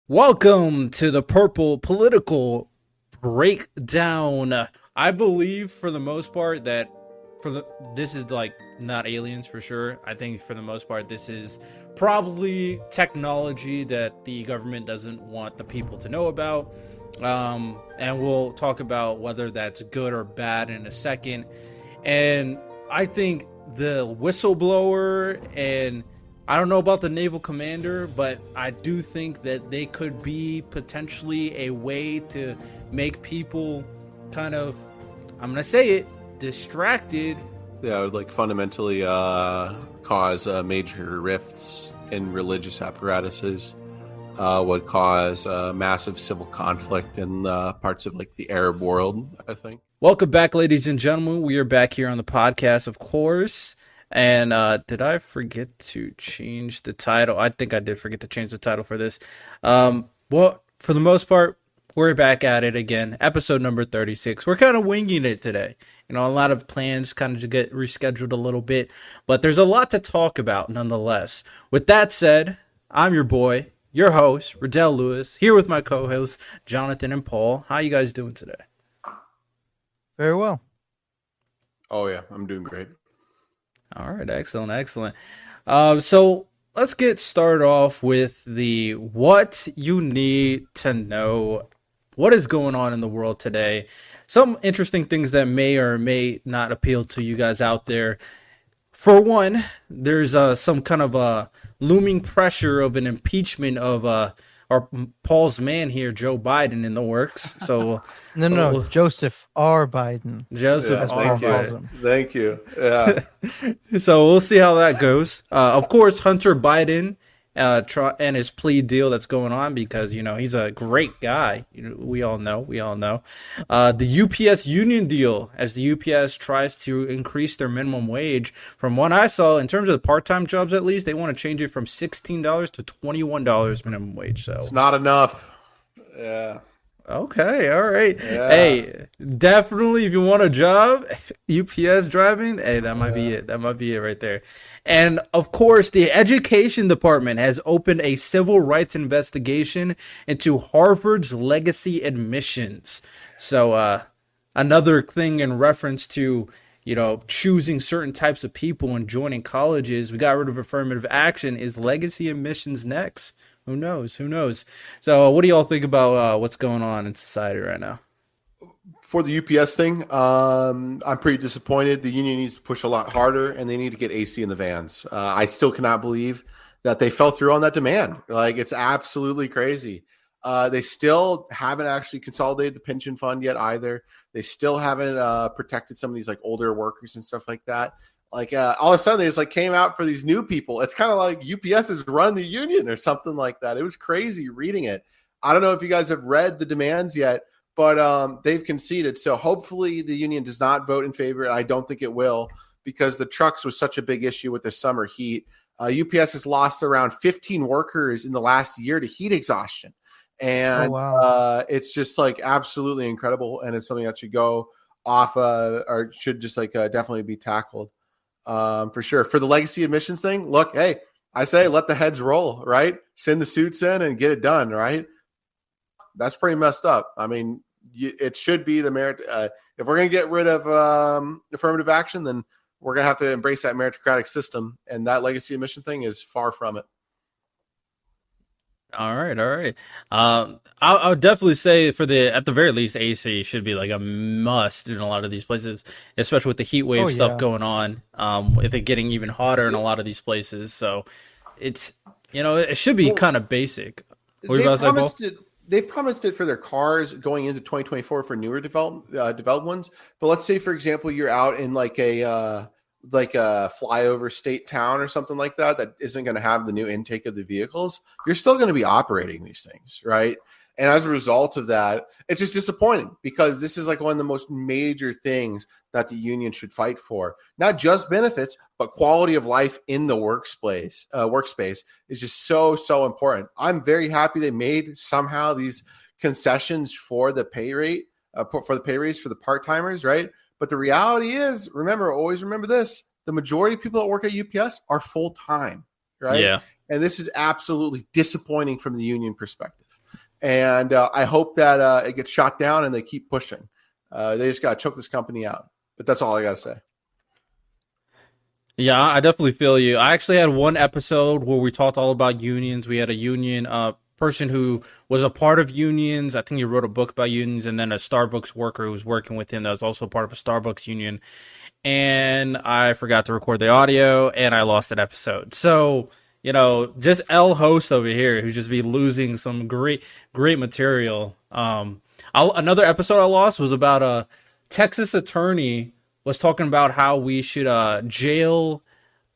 Welcome to the Purple Political Breakdown. I believe for the most part that this is like not aliens for sure. I think for the most part this is probably technology that the government doesn't want the people to know about. And we'll talk about whether that's good or bad in a second. And I think the whistleblower and I don't know about the naval commander, but I do think that they could be potentially a way to make people kind of, I'm going to say it, distracted. Yeah, it would like fundamentally cause major rifts in religious apparatuses. Would cause massive civil conflict in parts of like the Arab world, I think. Welcome back, ladies and gentlemen. We are back here on the podcast, of course. And did I forget to change the title? I think I did forget to change the title for this. Well, for the most part, we're back at it again. Episode number 36. We're kind of winging it today. A lot of plans kind of get rescheduled a little bit, but there's a lot to talk about nonetheless. With that said, I'm your boy, your host, Riddell Lewis, here with my co-hosts, Jonathan and Paul. How you guys doing today? Very well. Oh, yeah, I'm doing great. All right, excellent. So let's get started off with the what you need to know. What is going on in the world today? Some interesting things that may or may not appeal to you guys out there. For one, there's some kind of a looming pressure of an impeachment of our Paul's man here, Joe Biden, in the works. So no, Joseph R. Biden. Joseph R. Biden. Thank you. Yeah. So we'll see how that goes. Of course, Hunter Biden and his plea deal that's going on because he's a great guy. We all know. The UPS union deal, as the UPS tries to increase their minimum wage. From what I saw, in terms of the part-time jobs, at least they want to change it from $16 to $21 minimum wage. So it's not enough. Yeah. Okay, all right. Yeah. Hey, definitely if you want a job, UPS driving, hey, that might be it. That might be it right there. And of course, the education department has opened a civil rights investigation into Harvard's legacy admissions. So, another thing in reference to, choosing certain types of people and joining colleges, we got rid of affirmative action. Is legacy admissions next? Who knows? So what do y'all think about what's going on in society right now? For the UPS thing, I'm pretty disappointed. The union needs to push a lot harder, and they need to get AC in the vans. I still cannot believe that they fell through on that demand. Like, it's absolutely crazy. They still haven't actually consolidated the pension fund yet either. They still haven't protected some of these like older workers and stuff like that. Like all of a sudden they just like came out for these new people. It's kind of like UPS has run the union or something like that. It was crazy reading it. I don't know if you guys have read the demands yet, but they've conceded. So hopefully the union does not vote in favor. I don't think it will because the trucks was such a big issue with the summer heat. UPS has lost around 15 workers in the last year to heat exhaustion. And it's just like absolutely incredible. And it's something that should go off or should just like definitely be tackled. For sure. For the legacy admissions thing, look, hey, I say let the heads roll, right? Send the suits in and get it done, right? That's pretty messed up. I mean, it should be the merit. If we're going to get rid of affirmative action, then we're going to have to embrace that meritocratic system. And that legacy admission thing is far from it. All right. I would definitely say at the very least, AC should be like a must in a lot of these places, especially with the heat wave stuff going on. With it getting even hotter in a lot of these places, so it's it should be kind of basic. They've promised it for their cars going into 2024 for newer developed ones. But let's say, for example, you're out in like a flyover state town or something like that isn't going to have the new intake of the vehicles. You're still going to be operating these things, right? And as a result of that, it's just disappointing because this is like one of the most major things that the union should fight for. Not just benefits, but quality of life in the workspace is just so important. I'm very happy they made somehow these concessions for the pay rate, for the pay raise for the part-timers, right? But the reality is, always remember this, the majority of people that work at UPS are full-time, right? Yeah. And this is absolutely disappointing from the union perspective. And I hope that it gets shot down and they keep pushing. They just got to choke this company out. But that's all I got to say. Yeah, I definitely feel you. I actually had one episode where we talked all about unions. We had a union person who was a part of unions. I think he wrote a book about unions, and then a Starbucks worker who was working with him that was also part of a Starbucks union. And I forgot to record the audio, and I lost that episode. So, just L host over here who's just be losing some great material. Another episode I lost was about a Texas attorney was talking about how we should jail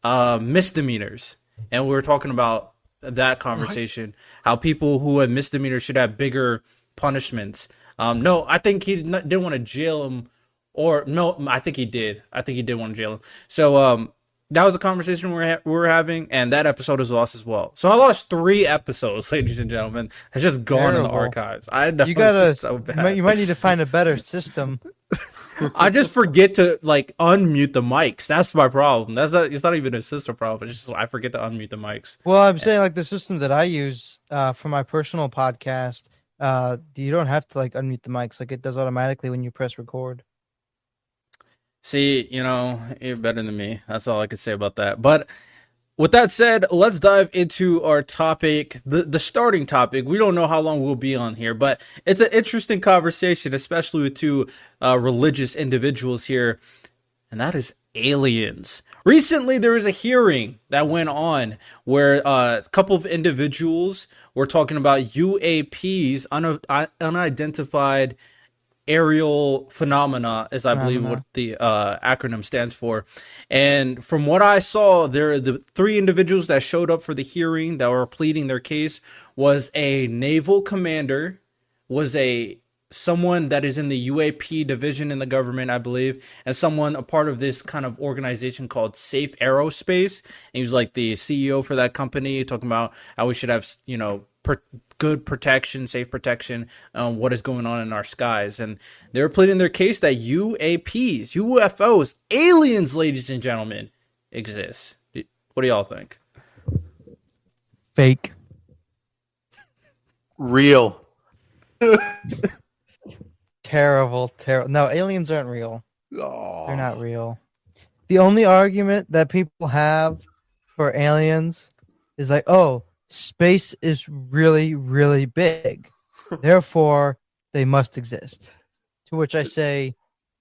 misdemeanors, and we were talking about that conversation, how people who have misdemeanors should have bigger punishments. No, I think he didn't want to jail him, or no, I think he did. I think he did want to jail him. So that was a conversation we were having, and that episode is lost as well. So I lost 3 episodes, ladies and gentlemen. It's just gone in the archives. I know, you gotta, it's just so bad. You might need to find a better system. I just forget to unmute the mics. That's my problem. It's not even a system problem. It's just I forget to unmute the mics. Well, I'm saying the system that I use for my personal podcast, you don't have to unmute the mics. It does automatically when you press record. See, you're better than me. That's all I can say about that. But with that said, let's dive into our topic, the starting topic. We don't know how long we'll be on here, but it's an interesting conversation, especially with 2 religious individuals here, and that is aliens. Recently, there was a hearing that went on where a couple of individuals were talking about UAPs, unidentified aerial phenomena, as I believe what the acronym stands for. And from what I saw, the 3 individuals that showed up for the hearing that were pleading their case was a naval commander, was someone that is in the UAP division in the government, I believe, and someone a part of this kind of organization called Safe Aerospace. And he was the CEO for that company, talking about how we should have, good protection, safe protection, what is going on in our skies. And they're pleading their case that UAPs, UFOs, aliens, ladies and gentlemen, exist. What do y'all think? Fake. Real. Terrible. No, aliens aren't real. Oh. They're not real. The only argument that people have for aliens is space is really, really big. Therefore, they must exist. To which I say,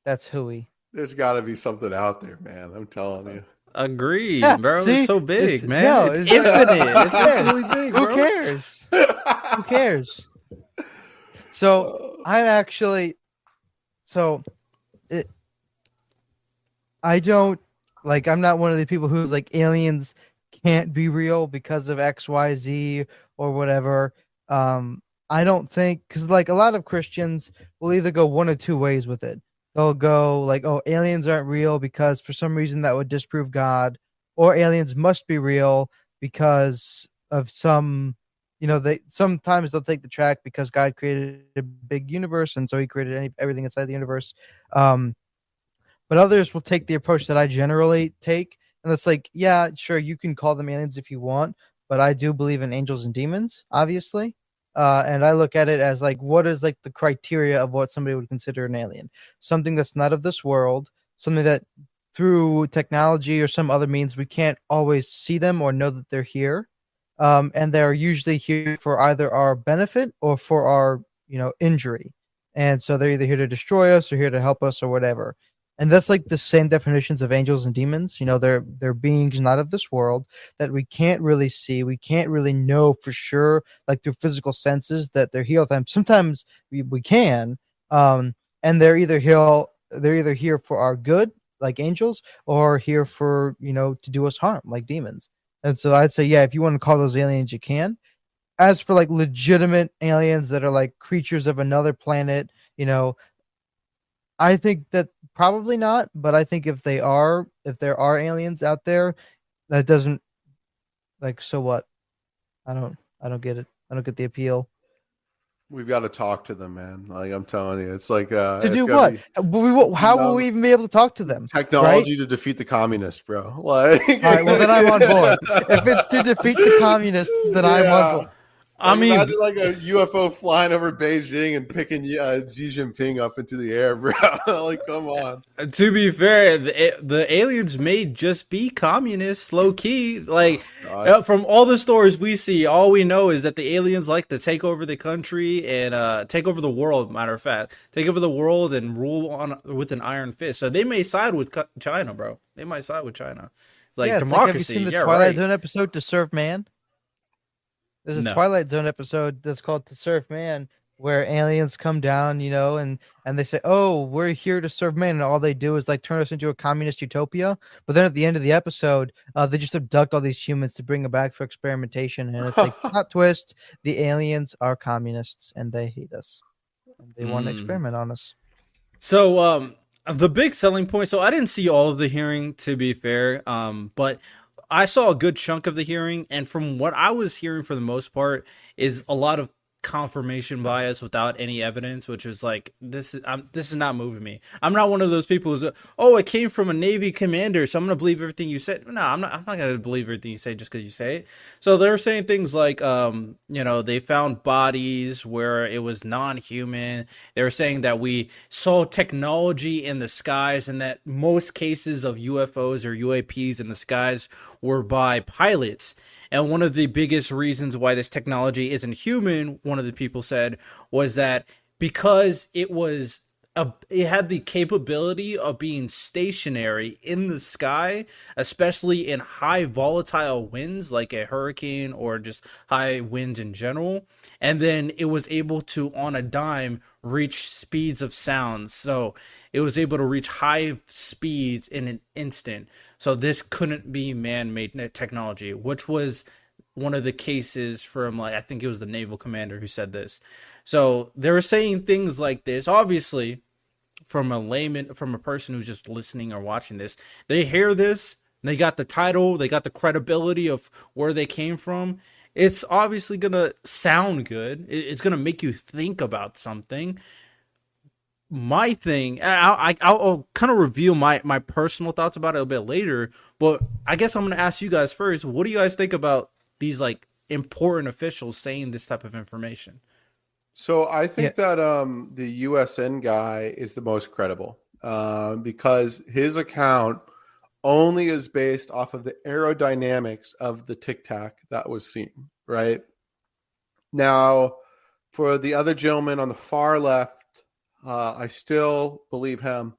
that's hooey. There's got to be something out there, man. I'm telling you. Agreed, Yeah, bro. see? It's so big, It's- man. no, it's it's- infinite. It's really big, bro. Who cares? Who cares? So I don't I'm not one of the people who's aliens can't be real because of XYZ or whatever. I don't think, because a lot of Christians will either go one of 2 ways with it. They'll go oh, aliens aren't real because for some reason that would disprove God, or aliens must be real because of some, sometimes they'll take the track because God created a big universe and so he created everything inside the universe. But others will take the approach that I generally take, and it's yeah, sure, you can call them aliens if you want, but I do believe in angels and demons, obviously. And I look at it as what is the criteria of what somebody would consider an alien? Something that's not of this world, something that through technology or some other means we can't always see them or know that they're here. And they're usually here for either our benefit or for our injury. And so they're either here to destroy us or here to help us or whatever. And that's the same definitions of angels and demons. They're beings not of this world that we can't really see. We can't really know for sure, through physical senses, that they're here all the time. Sometimes we can. And they're either here for our good, like angels, or here for, to do us harm, like demons. And so I'd say, yeah, if you want to call those aliens, you can. As for legitimate aliens that are creatures of another planet, I think that probably not, but I think if there are aliens out there, that doesn't so what? I don't get it. I don't get the appeal. We've got to talk to them, man. I'm telling you, it's to do what? How will we even be able to talk to them? Technology to defeat the communists, bro. All right, well then I'm on board. If it's to defeat the communists, then I'm on board. I Like mean, imagine like a UFO flying over Beijing and picking Xi Jinping up into the air, bro. Like, come on. to be fair, the aliens may just be communists, low key. Like God. from all the stories we see, all we know is that the aliens like to take over the country and take over the world. Matter of fact, take over the world and rule on with an iron fist. So they may side with China, bro. They might side with China. It's like Yeah, it's like, have you democracy. seen the Yeah, Twilight right. Zone episode To Serve Man? There's a No. Twilight Zone episode that's called To Serve Man, where aliens come down, and they say, "Oh, we're here to serve man," and all they do is like turn us into a communist utopia. But then at the end of the episode, they just abduct all these humans to bring them back for experimentation, and it's like plot twist: the aliens are communists and they hate us, and they want to Mm. experiment on us. So the big selling point, so I didn't see all of the hearing to be fair, but I saw a good chunk of the hearing, and from what I was hearing for the most part is a lot of confirmation bias without any evidence, which is like this is not moving me. I'm not one of those people who's oh, it came from a Navy commander, so I'm gonna believe everything you said. No, I'm not gonna believe everything you say just because you say it. So they're saying things like they found bodies where it was non-human. They were saying that we saw technology in the skies and that most cases of UFOs or UAPs in the skies were by pilots. And one of the biggest reasons why this technology isn't human, one of the people said, was that because it had the capability of being stationary in the sky, especially in high volatile winds like a hurricane or just high winds in general. And then it was able to, on a dime, reach speeds of sound. So it was able to reach high speeds in an instant. So this couldn't be man-made technology, which was one of the cases from, like, I think it was the naval commander who said this. So they were saying things like this. Obviously, from a layman, from a person who's just listening or watching this, they hear this, they got the title, they got the credibility of where they came from. It's obviously gonna sound good. It's gonna make you think about something. My thing, I'll kind of reveal my personal thoughts about it a bit later, but I guess I'm gonna ask you guys first. What do you guys think about these like important officials saying this type of information? So I Yeah, think that the USN guy is the most credible because his account only is based off of the aerodynamics of the tic tac that was seen, right? Now, for the other gentleman on the far left, I still believe him,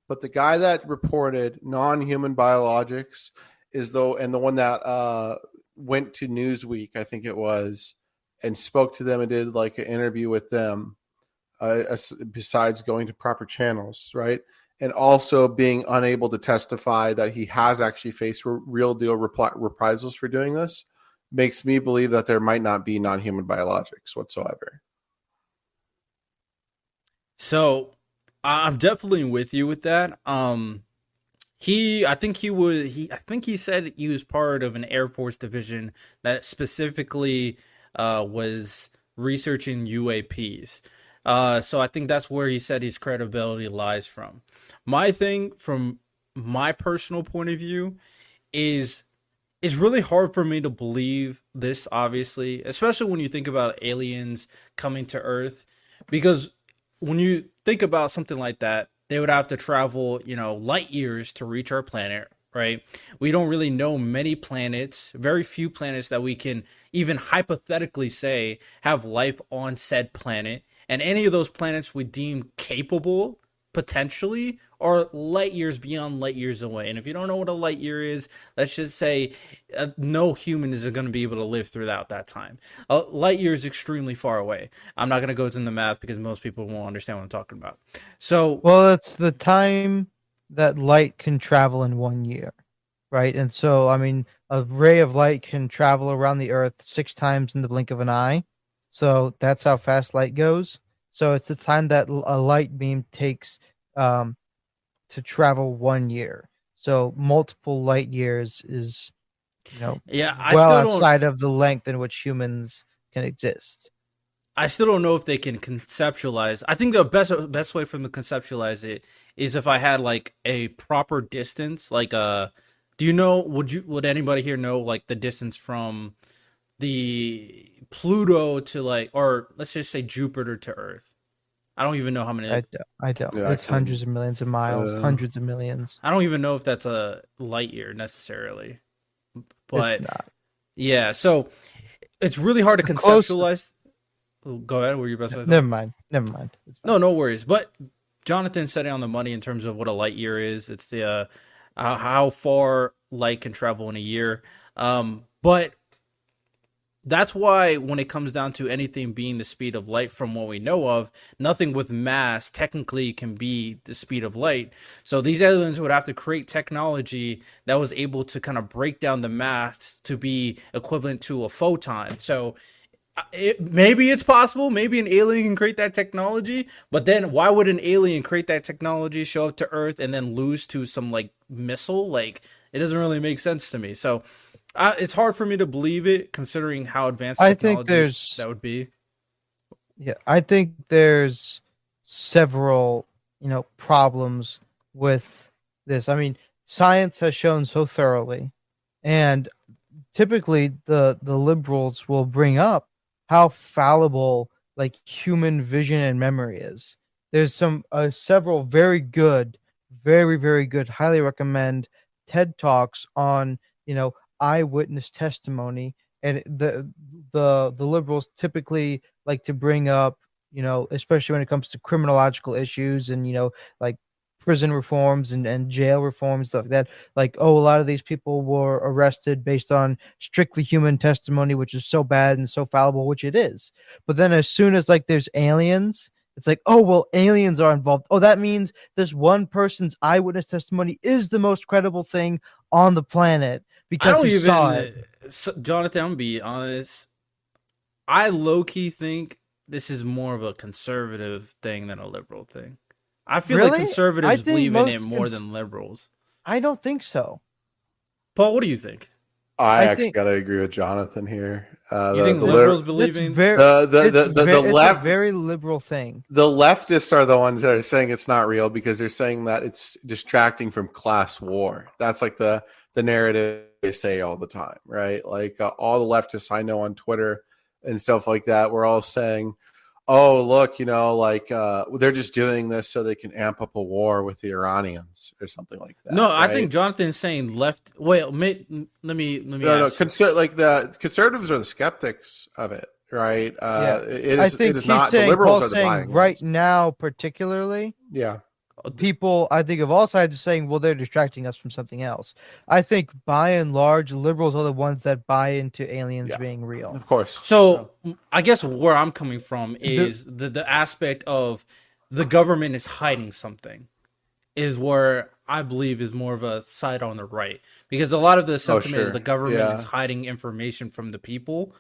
but the guy that reported non-human biologics is though, and the one that went to Newsweek, I think it was, and spoke to them and did like an interview with them. Besides going to proper channels, right? And also being unable to testify that he has actually faced real deal reprisals for doing this makes me believe that there might not be non-human biologics whatsoever. So I'm definitely with you with that. I think he said he was part of an Air Force division that specifically was researching UAPs. So I think that's where he said his credibility lies from. My thing, from my personal point of view, is it's really hard for me to believe this, obviously, especially when you think about aliens coming to Earth, because when you think about something like that, they would have to travel, light years to reach our planet, right? We don't really know many planets, very few planets that we can even hypothetically say have life on said planet. And any of those planets we deem capable potentially are light years beyond light years away. And if you don't know what a light year is, let's just say no human is going to be able to live throughout that time. A light year is extremely far away. I'm not going to go into the math because most people won't understand what I'm talking about. So, well, it's the time that light can travel in 1 year, right? And so, I mean, a ray of light can travel around the Earth 6 times in the blink of an eye. So that's how fast light goes. So it's the time that a light beam takes um, to travel 1 year. So multiple light years is, yeah, well outside of the length in which humans can exist. I still don't know if they can conceptualize. I think the best way for them to conceptualize it is if I had like a proper distance. Like, do you know? Would anybody here know like the distance from the Pluto to like, or let's just say Jupiter to Earth. I don't even know how many. I don't. Yeah, I It's can. hundreds of millions of miles, Uh, hundreds of millions. I don't even know if that's a light year necessarily. It's But not. yeah, so it's really hard to The close. conceptualize. Oh, go ahead. Were you about to say something? Never mind. Never mind. It's fine. No, no worries. But Jonathan said it on the money in terms of what a light year is. It's the how far light can travel in a year. But that's why when it comes down to anything being the speed of light from what we know of, nothing with mass technically can be the speed of light. So these aliens would have to create technology that was able to kind of break down the mass to be equivalent to a photon. So maybe it's possible. Maybe an alien can create that technology, but then why would an alien create that technology, show up to Earth, and then lose to some like missile? Like it doesn't really make sense to me. So it's hard for me to believe it, considering how advanced I think technology there's that would be. Yeah, I think there's several, problems with this. I mean, science has shown so thoroughly, and typically the liberals will bring up how fallible like human vision and memory is. There's some several very good, very very good, highly recommend TED talks on eyewitness testimony, and the liberals typically like to bring up, especially when it comes to criminological issues and like prison reforms and jail reforms, stuff like that. Like, oh, a lot of these people were arrested based on strictly human testimony, which is so bad and so fallible, which it is. But then as soon as like there's aliens, it's like, oh well, aliens are involved. Oh, that means this one person's eyewitness testimony is the most credible thing on the planet I because don't he saw it. even, Jonathan. I'm gonna be honest. I low key think this is more of a conservative thing than a liberal thing. I feel like Really? I conservatives think believe in it more than liberals. I don't think so. Paul, what do you think? I I actually think got to agree with Jonathan here. You think The liberals it's believing? very the it's a left very liberal thing. the leftists are the ones that are saying it's not real because they're saying that it's distracting from class war. That's like the narrative they say all the time, right? Like all the leftists I know on Twitter and stuff like that, we're all saying, "Oh, look, like they're just doing this so they can amp up a war with the Iranians or something like that." No, I Right? think Jonathan's saying left. Wait, let me No, no. ask you. Like the conservatives are the skeptics of it, right? Yeah. It I is. It think is not. The liberals are Paul's the saying buying right ones. now, particularly, Yeah, people, I think, of all sides are saying, well, they're distracting us from something else. I think by and large, liberals are the ones that buy into aliens yeah. being real. Of course. So I guess where I'm coming from The, is the aspect of the government is hiding something is where I believe is more of a side on the right, because a lot of the Oh, sentiment is the sure. government is Yeah. hiding information from the people.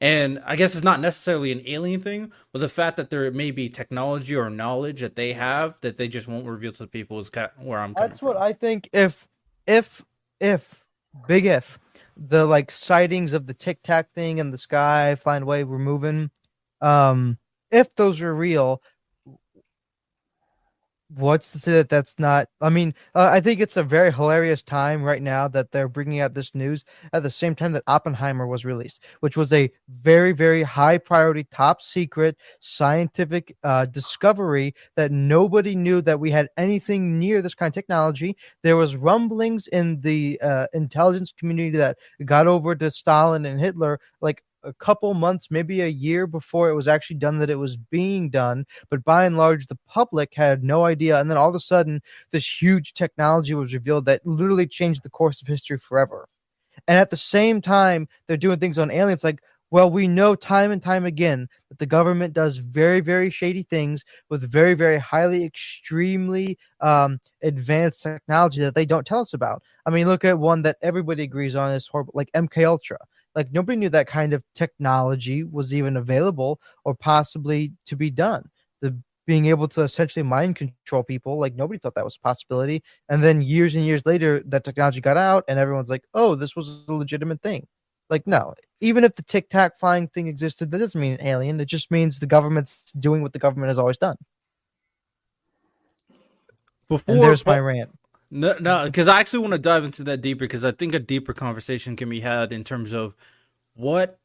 And I guess it's not necessarily an alien thing, but the fact that there may be technology or knowledge that they have that they just won't reveal to the people is kind of where I'm coming that's what from. I think. If, if, big if, the like sightings of the Tic Tac thing in the sky flying away, we're moving, if those are real, what's to say that that's not? I mean, I think it's a very hilarious time right now that they're bringing out this news at the same time that Oppenheimer was released, which was a very very high priority, top secret scientific discovery that nobody knew that we had anything near this kind of technology. There was rumblings in the intelligence community that got over to Stalin and Hitler like a couple months, maybe a year before it was actually done, that it was being done, but by and large the public had no idea. And then all of a sudden this huge technology was revealed that literally changed the course of history forever. And at the same time they're doing things on aliens, like, well, we know time and time again that the government does very very shady things with very very highly extremely advanced technology that they don't tell us about. I mean, look at one that everybody agrees on is horrible, like MK Ultra. Like nobody knew that kind of technology was even available or possibly to be done. The being able to essentially mind control people, like nobody thought that was a possibility. And then years and years later, that technology got out, and everyone's like, "Oh, this was a legitimate thing." Like, no, even if the Tic Tac flying thing existed, that doesn't mean an alien. It just means the government's doing what the government has always done. And Before there's my Paul, rant. no, no, because I actually want to dive into that deeper because I think a deeper conversation can be had in terms of what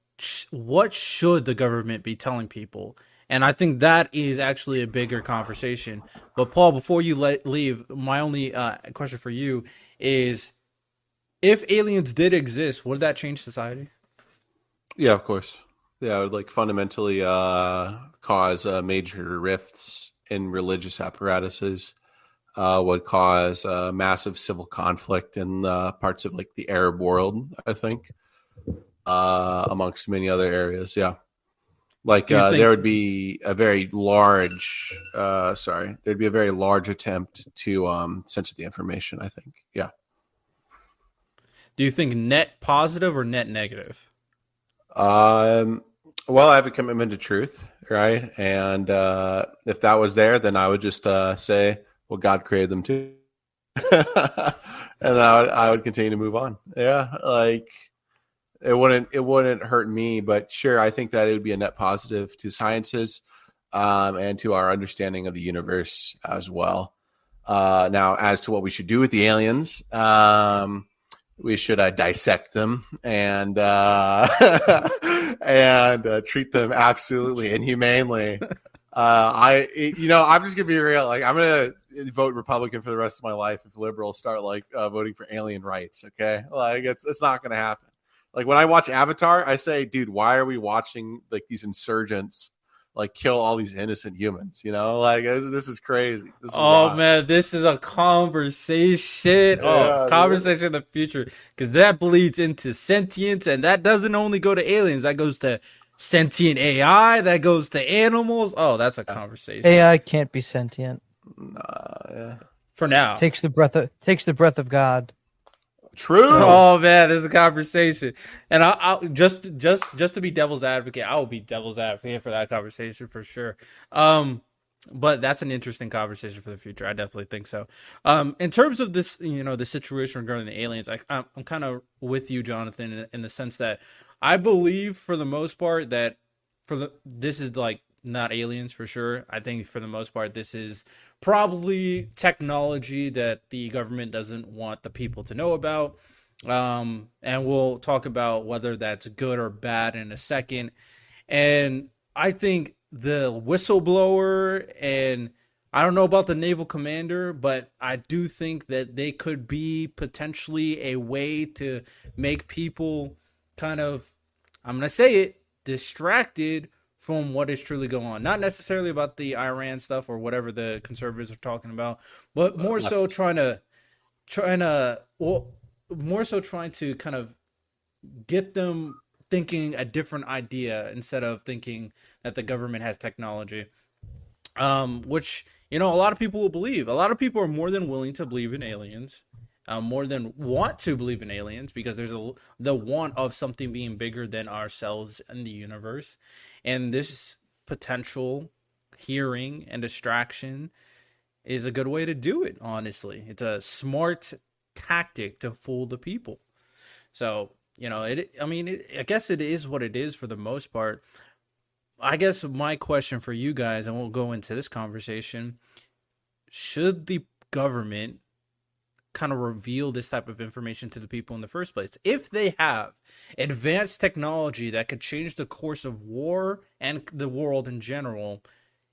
what should the government be telling people? And I think that is actually a bigger conversation. But Paul, before you leave, my only question for you is: if aliens did exist, would that change society? Yeah, of course. Yeah, it would like fundamentally cause major rifts in religious apparatuses. Would cause massive civil conflict in parts of like the Arab world, I think, amongst many other areas. Yeah, like Do you there think? would be a very large, there'd be a very large attempt to censor the information. I think. Yeah. Do you think net positive or net negative? Um, well, I have a commitment to truth, right? And if that was there, then I would just say, well, God created them too. And I would continue to move on. Yeah, like it wouldn't hurt me, but sure, I think that it would be a net positive to sciences, and to our understanding of the universe as well. Now, as to what we should do with the aliens, we should dissect them and and treat them absolutely inhumanely. I'm just gonna be real. Like, I'm gonna vote Republican for the rest of my life if liberals start like voting for alien rights. Okay, like it's not gonna happen. Like when I watch Avatar, I say, dude, why are we watching like these insurgents like kill all these innocent humans? Like this is crazy. This is Oh wild. man, this is a conversation. Oh, Yeah, dude. conversation of the future, because that bleeds into sentience, and that doesn't only go to aliens. That goes to sentient AI. That goes to animals. Oh, that's a Yeah. conversation AI can't be sentient. Yeah. for now. Takes the breath of God. True. Oh man, this is a conversation, and I'll just to be devil's advocate, I will be devil's advocate for that conversation for sure. But that's an interesting conversation for the future. I definitely think so. In terms of this, the situation regarding the aliens, I'm kind of with you, Jonathan, in the sense that I believe for the most part that this is like not aliens for sure. I think for the most part this is probably technology that the government doesn't want the people to know about. And we'll talk about whether that's good or bad in a second. And I think the whistleblower, and I don't know about the naval commander, but I do think that they could be potentially a way to make people kind of, I'm going to say it, distracted from what is truly going on. Not necessarily about the Iran stuff or whatever the conservatives are talking about, but more so well, more so trying to kind of get them thinking a different idea instead of thinking that the government has technology. Which a lot of people will believe. A lot of people are more than willing to believe in aliens, more than want to believe in aliens, because there's the want of something being bigger than ourselves in the universe, and this potential hearing and distraction is a good way to do it. Honestly, it's a smart tactic to fool the people. So it. I mean, I guess it is what it is for the most part. I guess my question for you guys, and we'll go into this conversation: should the government kind of reveal this type of information to the people in the first place? If they have advanced technology that could change the course of war and the world in general,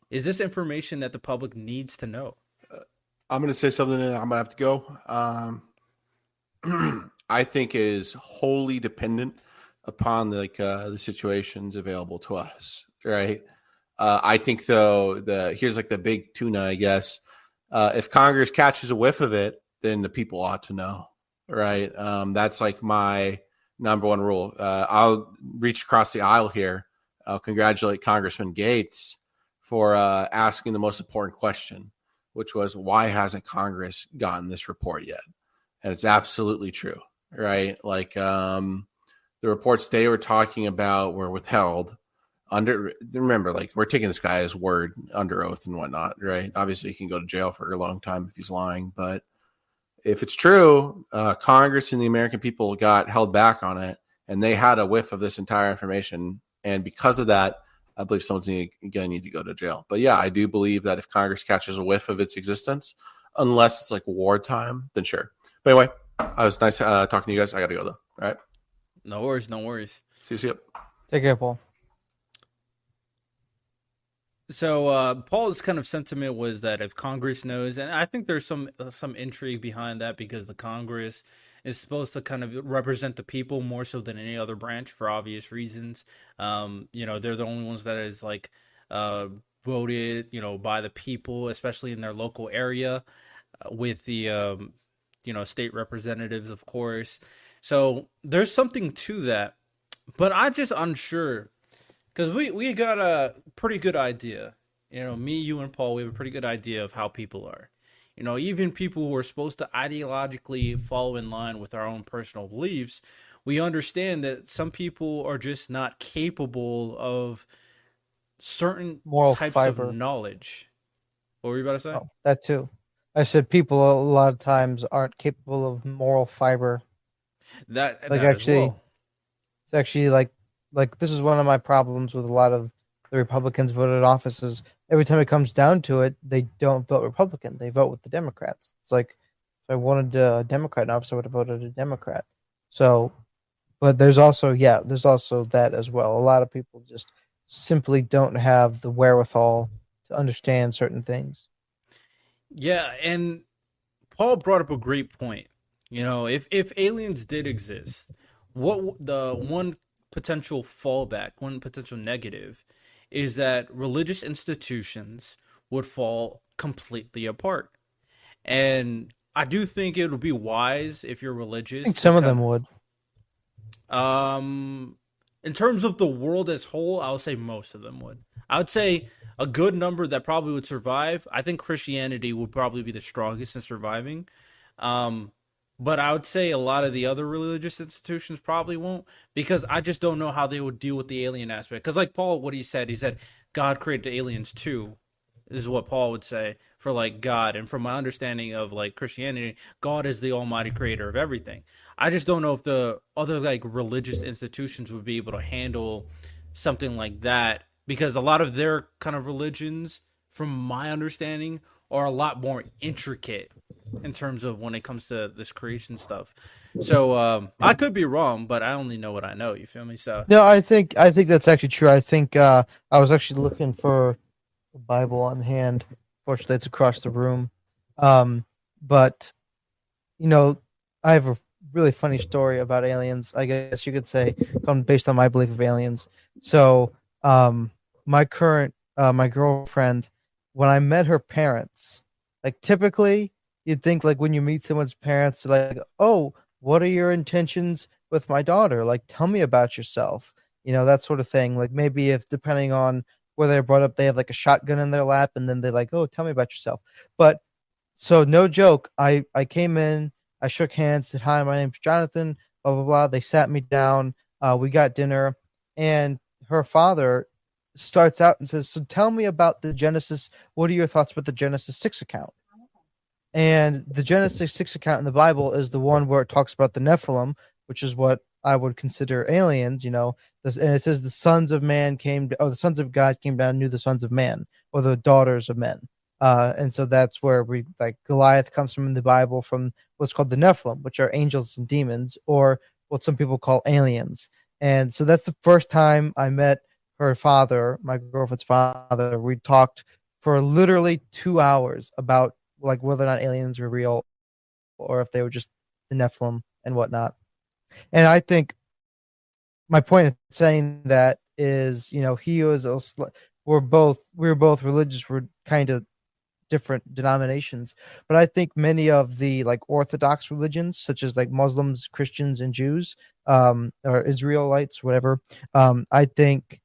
is this information that the public needs to know? I'm going to say something and I'm going to have to go. I think it is wholly dependent upon the situations available to us, right? I think though here's like the big tuna, I guess. If Congress catches a whiff of it, then the people ought to know, right? That's like my number one rule. I'll reach across the aisle here. I'll congratulate Congressman Gates for asking the most important question, which was, why hasn't Congress gotten this report yet? And it's absolutely true, right? Like the reports they were talking about were withheld remember, like, we're taking this guy as word under oath and whatnot, right? Obviously he can go to jail for a long time if he's lying, but if it's true, Congress and the American people got held back on it, and they had a whiff of this entire information. And because of that, I believe someone's going to need to go to jail. But yeah, I do believe that if Congress catches a whiff of its existence, unless it's like wartime, then sure. But anyway, it was nice talking to you guys. I got to go though. All right. No worries, no worries. See you. Take care, Paul. So Paul's kind of sentiment was that if Congress knows, and I think there's some intrigue behind that because the Congress is supposed to kind of represent the people more so than any other branch for obvious reasons. They're the only ones that is like uh, voted, by the people, especially in their local area, with the state representatives, of course. So there's something to that, but I just unsure because we got a pretty good idea. Me, you, and Paul, we have a pretty good idea of how people are. Even people who are supposed to ideologically follow in line with our own personal beliefs, we understand that some people are just not capable of certain Moral types of fiber. knowledge. What were you about to say? Oh, that too. I said people a lot of times aren't capable of moral fiber. That Like that as actually, well. it's actually like this is one of my problems with a lot of the Republicans voted offices. Every time it comes down to it, they don't vote Republican. They vote with the Democrats. It's like if I wanted a Democrat in office, I would have voted a Democrat. So, but there's also that as well. A lot of people just simply don't have the wherewithal to understand certain things. Yeah, and Paul brought up a great point. If aliens did exist, the one potential fallback, one potential negative, is that religious institutions would fall completely apart. And I do think it would be wise if you're I religious think to some of them kind would. in terms of the world as whole, I would say most of them would. I would say a good number that probably would survive. I think Christianity would probably be the strongest in surviving. Um, but I would say a lot of the other religious institutions probably won't because I just don't know how they would deal with the alien aspect. Because, like Paul, what he said God created aliens too, is what Paul would say for like God. And from my understanding of like Christianity, God is the almighty creator of everything. I just don't know if the other like religious institutions would be able to handle something like that because a lot of their kind of religions, from my understanding, are a lot more intricate in terms of when it comes to this creation stuff. So I could be wrong, but I only know what I know. You feel me? So No, I think that's actually true. I think I was actually looking for the Bible on hand. Fortunately, it's across the room. But you know, I have a really funny story about aliens. I guess you could say, based on my belief of aliens. So, my girlfriend, when I met her parents, like typically you'd think like when you meet someone's parents, like, oh, what are your intentions with my daughter? Like, tell me about yourself. That sort of thing. Like maybe if depending on where they're brought up, they have like a shotgun in their lap, and then they're like, oh, tell me about yourself. But so no joke, I came in, I shook hands, said hi, my name's Jonathan, blah blah blah. They sat me down, we got dinner, and her father starts out and says, "So tell me about the Genesis. What are your thoughts about the Genesis 6 account?" And the Genesis 6 account in the Bible is the one where it talks about the Nephilim, which is what I would consider aliens, and it says the sons of man the sons of God came down and knew the sons of man, or the daughters of men. And so that's where we like Goliath comes from in the Bible from what's called the Nephilim, which are angels and demons, or what some people call aliens. And so that's the first time I met her father, my girlfriend's father. We talked for literally 2 hours about like whether or not aliens were real or if they were just the Nephilim and whatnot. And I think my point of saying that is, he was we were both religious. We're kind of different denominations, but I think many of the like Orthodox religions, such as like Muslims, Christians, and Jews, or Israelites, whatever, I think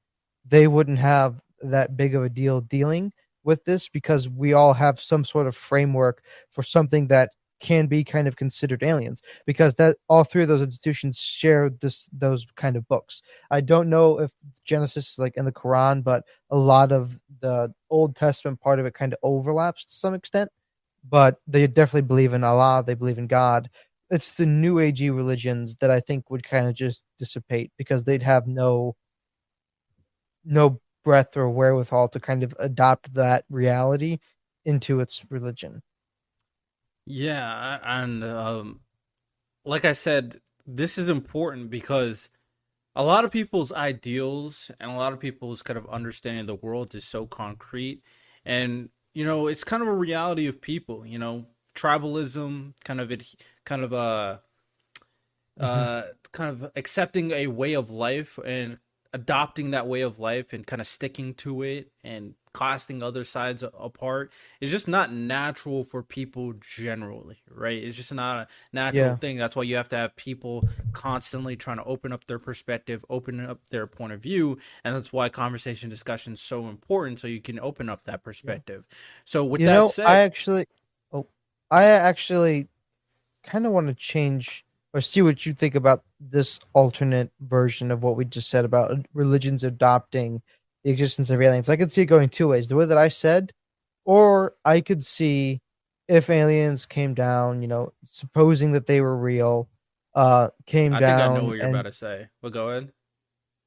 they wouldn't have that big of a deal dealing with this because we all have some sort of framework for something that can be kind of considered aliens because that all three of those institutions share those kind of books. I don't know if Genesis is like in the Quran, but a lot of the Old Testament part of it kind of overlaps to some extent. But they definitely believe in Allah, they believe in God. It's the new agey religions that I think would kind of just dissipate because they'd have no breath or wherewithal to kind of adopt that reality into its religion. yeah, and like I said, this is important because A lot of people's ideals and a lot of people's kind of understanding of the world is so concrete, and it's kind of a reality of people. Tribalism, kind of Hmm. kind of accepting a way of life and adopting that way of life and kind of sticking to it and casting other sides apart is just not natural for people generally, right? It's just not a natural Yeah. thing. That's why you have to have people constantly trying to open up their perspective, open up their point of view, and that's why conversation discussion is so important, so you can open up that Yeah. perspective. So with You that know, I said, actually, oh, I actually kind of want to change or see what you think about this alternate version of what we just said about religions adopting the existence of aliens. I could see it going two ways. The way that I said, or I could see if aliens came down, supposing that they were real, came I think I know down, what you're about and to say, but go ahead.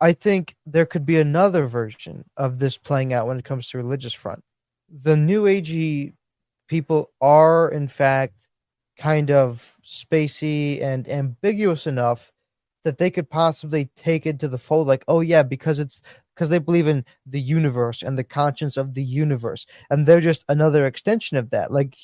I think there could be another version of this playing out when it comes to religious front. The new agey people are in fact kind of spacey and ambiguous enough that they could possibly take into the fold, like, oh yeah, because they believe in the universe and the conscience of the universe, and they're just another extension of that. Like,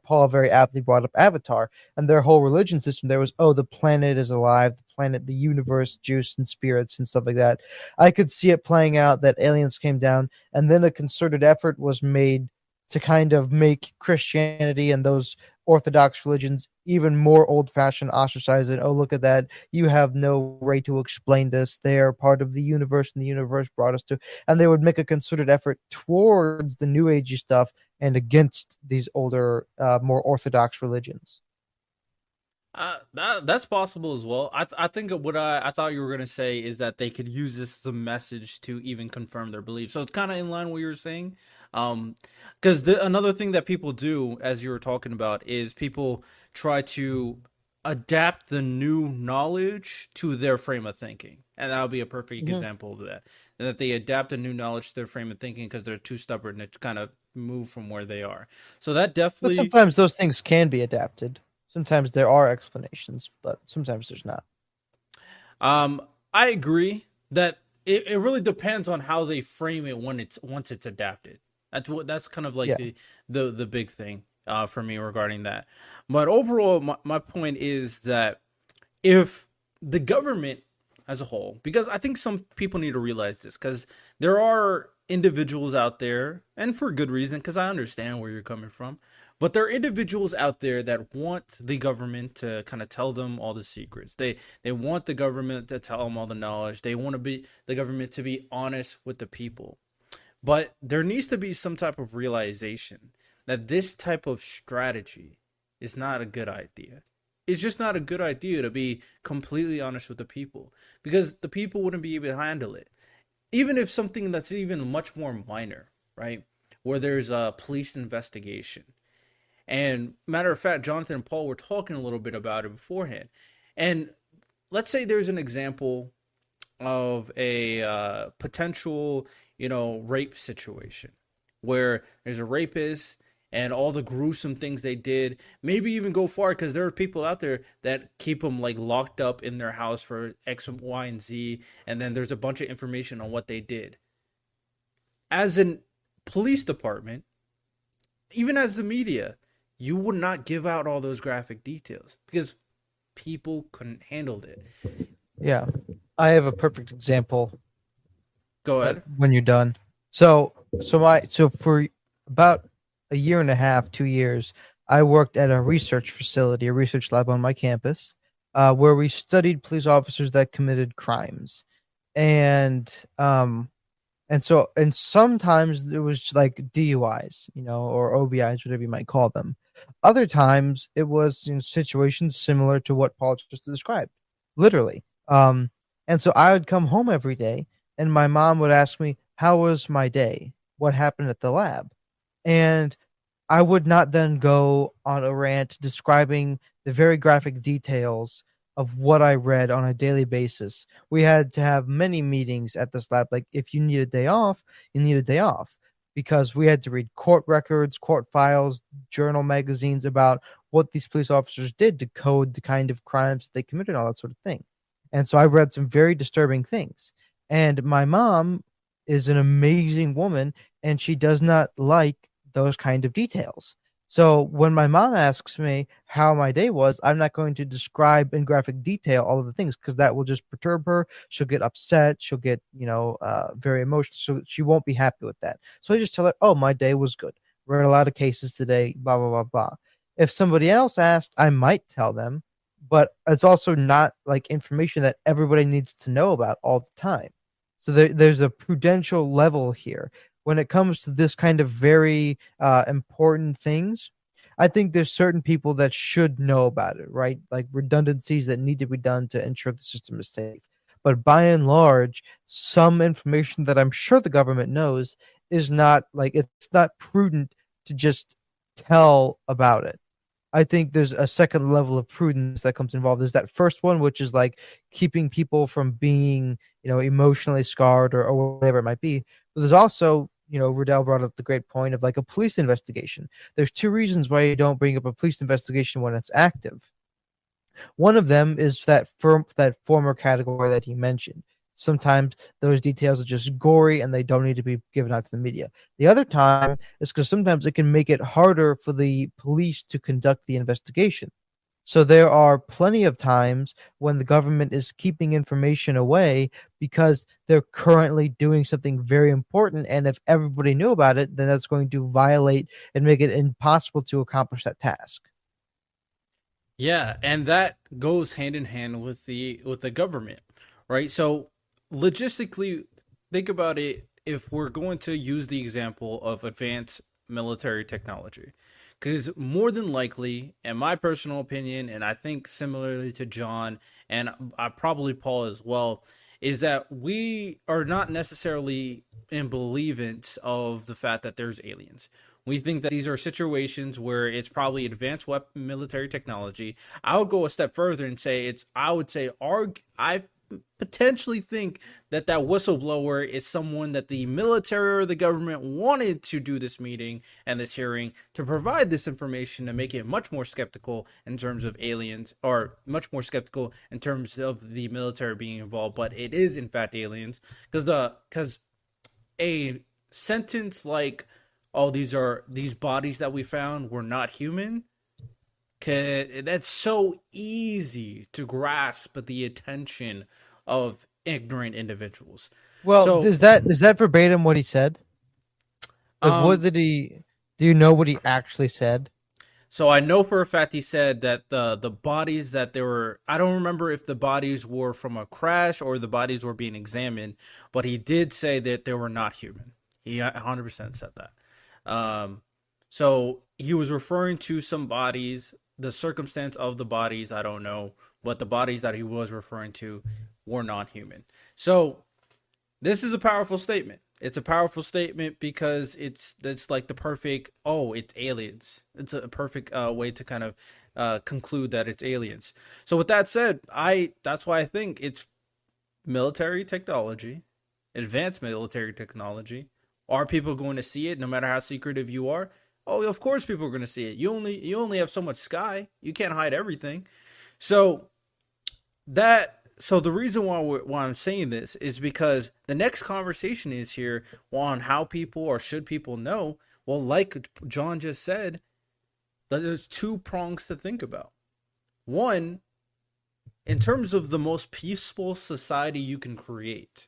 Paul very aptly brought up Avatar, and their whole religion system there was, oh, the planet is alive, the planet, the universe, juice and spirits and stuff like that. I could see it playing out that aliens came down, and then a concerted effort was made to kind of make Christianity and those Orthodox religions even more old fashioned, ostracized, and oh, look at that. You have no right to explain this. They are part of the universe, and the universe brought us to. And they would make a concerted effort towards the New Agey stuff and against these older, more Orthodox religions. That's possible as well. I think what I thought you were gonna say is that they could use this as a message to even confirm their beliefs. So it's kind of in line with what you were saying. Um, because another thing that people do, as you were talking about, is people try to adapt the new knowledge to their frame of thinking, and that would be a perfect Mhm. example of that. And that they adapt a new knowledge to their frame of thinking because they're too stubborn to kind of move from where they are. So that But definitely. sometimes those things can be adapted. Sometimes there are explanations, but sometimes there's not. Um, I agree that it really depends on how they frame it when it's once it's adapted. That's kind of like Yeah. the big thing for me regarding that. But overall, my point is that if the government as a whole, because I think some people need to realize this, because there are individuals out there, and for good reason, because I understand where you're coming from, but there are individuals out there that want the government to kind of tell them all the secrets. They want the government to tell them all the knowledge. They want to be the government to be honest with the people. But there needs to be some type of realization that this type of strategy is not a good idea. It's just not a good idea to be completely honest with the people because the people wouldn't be able to handle it. Even if something that's even much more minor, right? Where there's a police investigation. And matter of fact, Jonathan and Paul were talking a little bit about it beforehand. And let's say there's an example of a potential, rape situation where there's a rapist and all the gruesome things they did. Maybe even go far because there are people out there that keep them like locked up in their house for X, Y, and Z, and then there's a bunch of information on what they did. As a police department, even as the media, you would not give out all those graphic details because people couldn't handle it. Yeah. I have a perfect example Go ahead. when you're done. So for about a year and a half, 2 years, I worked at a research facility, a research lab on my campus, where we studied police officers that committed crimes, and um, and sometimes it was like DUIs, or OVIs, whatever you might call them. Other times it was in situations similar to what Paul just described, literally. And so I would come home every day, and my mom would ask me, "How was my day? What happened at the lab?" And I would not then go on a rant describing the very graphic details of what I read on a daily basis. We had to have many meetings at this lab. Like, if you need a day off, you need a day off because we had to read court records, court files, journal magazines about what these police officers did to code the kind of crimes they committed, all that sort of thing. And so I read some very disturbing things. And my mom is an amazing woman, and she does not like those kind of details. So when my mom asks me how my day was, I'm not going to describe in graphic detail all of the things because that will just perturb her. She'll get upset. She'll get, very emotional. So she won't be happy with that. So I just tell her, oh, my day was good. Read a lot of cases today, blah, blah, blah, blah. If somebody else asked, I might tell them, but it's also not like information that everybody needs to know about all the time. So there's a prudential level here when it comes to this kind of very important things. I think there's certain people that should know about it, right? Like redundancies that need to be done to ensure the system is safe. But by and large, some information that I'm sure the government knows is not like it's not prudent to just tell about it. I think there's a second level of prudence that comes involved. There's that first one, which is like keeping people from being, emotionally scarred or whatever it might be. But there's also, Riddell brought up the great point of like a police investigation. There's two reasons why you don't bring up a police investigation when it's active. One of them is that former category that he mentioned. Sometimes those details are just gory and they don't need to be given out to the media. The other time is because sometimes it can make it harder for the police to conduct the investigation. So there are plenty of times when the government is keeping information away because they're currently doing something very important. And if everybody knew about it, then that's going to violate and make it impossible to accomplish that task. Yeah, and that goes hand in hand with the government, right? So logistically, think about it. If we're going to use the example of advanced military technology, because more than likely, in my personal opinion, and I think similarly to John and probably Paul as well, is that we are not necessarily in believance of the fact that there's aliens. We think that these are situations where it's probably advanced weapon military technology. I would go a step further and say I would say I potentially think that whistleblower is someone that the military or the government wanted to do this meeting and this hearing to provide this information to make it much more skeptical in terms of aliens, or much more skeptical in terms of the military being involved, but it is in fact aliens, because a sentence like, oh, these bodies that we found were not human, that's so easy to grasp the attention of ignorant individuals. Well, So, is that verbatim what he said? Like, what um, did he? Do you know what he actually said? so I know for a fact he said that the bodies that they were, I don't remember if the bodies were from a crash or the bodies were being examined, but he did say that they were not human. He 100% said that. Um, so he was referring to some bodies, the circumstance of the bodies, I don't know, but the bodies that he was referring to were non human. So this is a powerful statement. It's a powerful statement because it's like the perfect, oh, it's aliens. It's a perfect way to kind of conclude that it's aliens. So with that said, I that's why I think it's military technology, advanced military technology. Are people going to see it no matter how secretive you are? Oh, of course people are going to see it. You only have so much sky. You can't hide everything. So so the reason why I'm saying this is because the next conversation is here on how people, or should people know. Well, like John just said, that there's two prongs to think about. One, in terms of the most peaceful society you can create.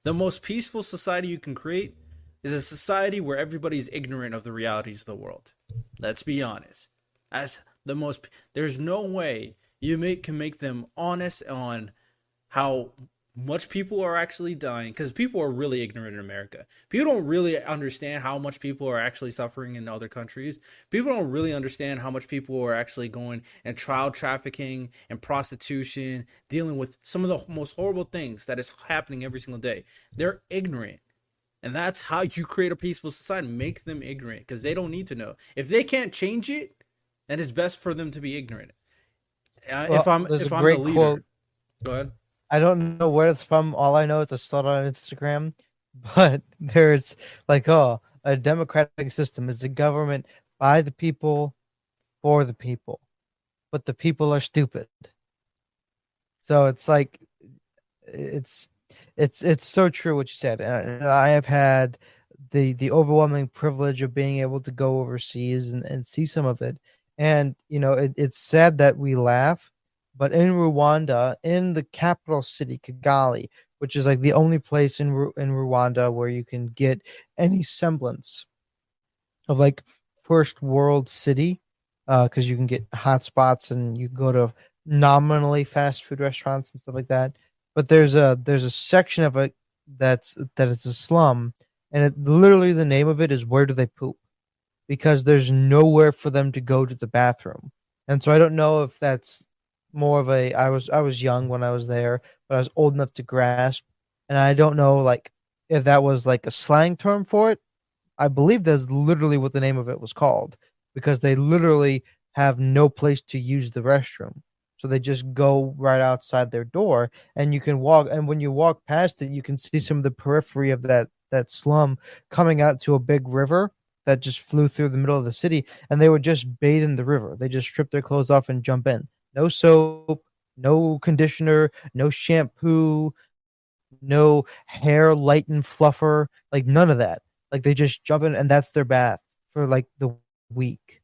The most peaceful society you can create is a society where everybody's ignorant of the realities of the world. Let's be honest. As the most, there's no way can make them honest on how much people are actually dying, because people are really ignorant in America. People don't really understand how much people are actually suffering in other countries. People don't really understand how much people are actually going and child trafficking and prostitution, dealing with some of the most horrible things that is happening every single day. They're ignorant. And that's how you create a peaceful society. Make them ignorant because they don't need to know. If they can't change it, then it's best for them to be ignorant. Well, there's a If I'm the great quote. leader, go ahead. I don't know where it's from. All I know is I saw it on Instagram. But there's like, oh, a democratic system is a government by the people for the people, but the people are stupid. So it's like it's it's so true what you said. And I have had the overwhelming privilege of being able to go overseas and see some of it. And it's sad that we laugh, but in Rwanda, in the capital city Kigali, which is like the only place in Rwanda where you can get any semblance of like first world city, because you can get hot spots and you go to nominally fast food restaurants and stuff like that. But there's a section of it that it's a slum, and literally the name of it is where do they poop, because there's nowhere for them to go to the bathroom. And so I don't know if that's more of a I was young when I was there, but I was old enough to grasp, and I don't know like if that was like a slang term for it. I believe that's literally what the name of it was called, because they literally have no place to use the restroom. So they just go right outside their door, and you can walk, and when you walk past it, you can see some of the periphery of that slum coming out to a big river that just flew through the middle of the city, and they would just bathe in the river. They just strip their clothes off and jump in. No soap, no conditioner, no shampoo, no hair lighten fluffer, like none of that. Like they just jump in and that's their bath for like the week.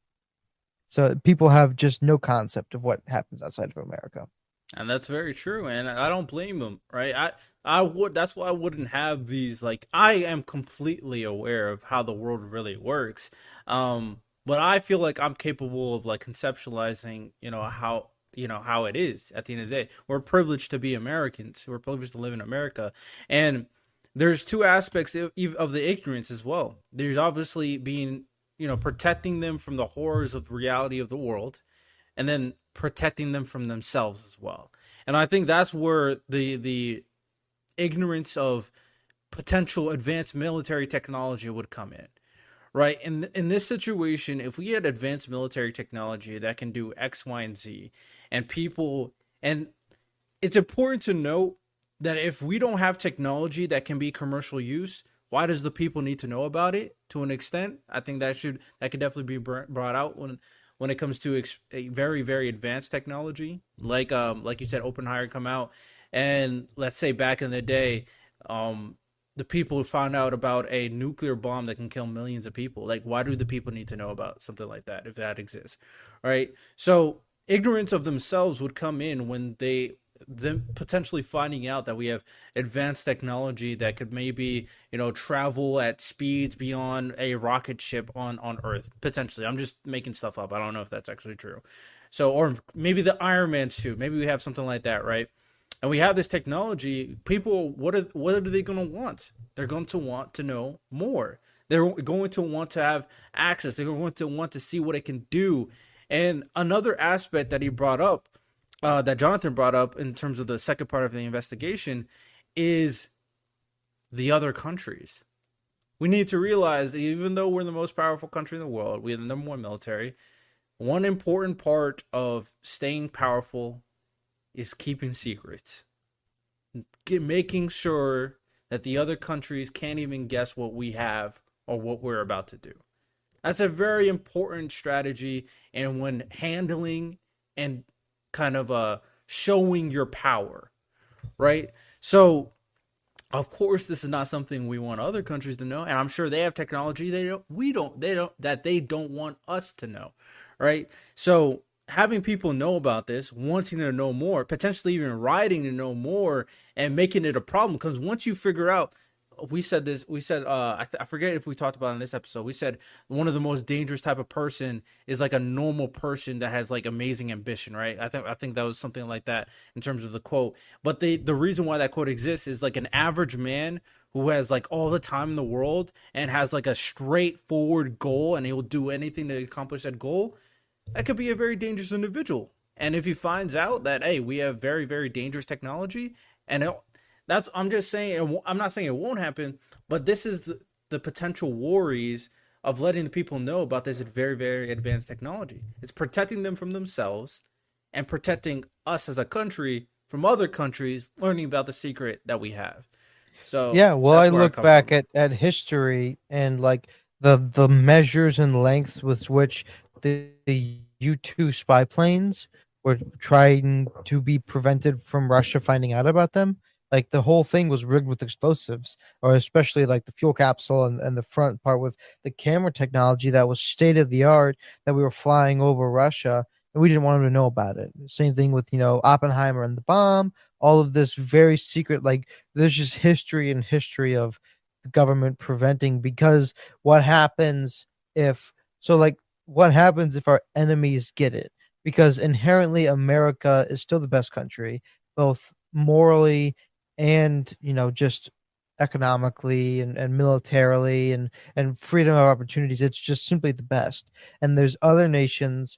So people have just no concept of what happens outside of America. And that's very true, and I don't blame them, right? I would that's why I wouldn't have these like I am completely aware of how the world really works. But I feel like I'm capable of like conceptualizing, how it is at the end of the day. We're privileged to be Americans. We're privileged to live in America. And there's two aspects of the ignorance as well. There's obviously being, protecting them from the horrors of the reality of the world, and then protecting them from themselves as well. And I think that's where the ignorance of potential advanced military technology would come in. Right? In this situation, if we had advanced military technology that can do X, Y, and Z, and people and it's important to note that if we don't have technology that can be commercial use, why does the people need to know about it to an extent? I think that could definitely be brought out when it comes to a very very advanced technology, like you said, Oppenheimer come out, and let's say back in the day, the people found out about a nuclear bomb that can kill millions of people. Like, why do the people need to know about something like that if that exists? Right? So ignorance of themselves would come in when them potentially finding out that we have advanced technology that could maybe travel at speeds beyond a rocket ship on Earth. Potentially, I'm just making stuff up. I don't know if that's actually true. So, or maybe the Iron Man suit. Maybe we have something like that, right? And we have this technology. People, what are they going to want? They're going to want to know more. They're going to want to have access. They're going to want to see what it can do. And another aspect that he brought up, that Jonathan brought up in terms of the second part of the investigation, is the other countries. We need to realize that even though we're the most powerful country in the world, we have the number one military. One important part of staying powerful is keeping secrets, making sure that the other countries can't even guess what we have or what we're about to do. That's a very important strategy, and when handling and kind of showing your power, right? So, of course, this is not something we want other countries to know, and I'm sure they have technology they don't want us to know, right? So having people know about this, wanting to know more, potentially even writing to know more, and making it a problem, because once you figure out, I forget if we talked about it in this episode, we said one of the most dangerous type of person is like a normal person that has like amazing ambition, right? I think that was something like that in terms of the quote. But the reason why that quote exists is like an average man who has like all the time in the world and has like a straightforward goal, and he will do anything to accomplish that goal. That could be a very dangerous individual. And if he finds out that, hey, we have very very dangerous technology, and that's, I'm just saying, I'm not saying it won't happen, but this is the potential worries of letting the people know about this very very advanced technology. It's protecting them from themselves and protecting us as a country from other countries learning about the secret that we have. So Yeah, well, I that's where I look come back from. at history and like the measures and lengths with which the U-2 spy planes were trying to be prevented from Russia finding out about them. Like the whole thing was rigged with explosives, or especially like the fuel capsule and the front part with the camera technology that was state of the art that we were flying over Russia and we didn't want them to know about it. Same thing with, Oppenheimer and the bomb, all of this very secret, like there's just history and history of the government preventing because what happens if so like what happens if our enemies get it? Because inherently America is still the best country, both morally and just economically and militarily and freedom of opportunities. It's just simply the best. And there's other nations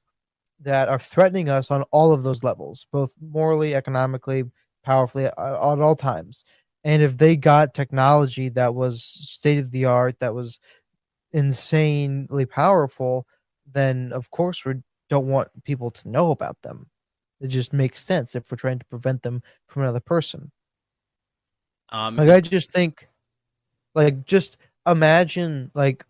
that are threatening us on all of those levels, both morally, economically, powerfully at all times. And if they got technology that was state of the art, that was insanely powerful, then of course we don't want people to know about them. It just makes sense if we're trying to prevent them from another person. Like It, I just think, like just imagine, like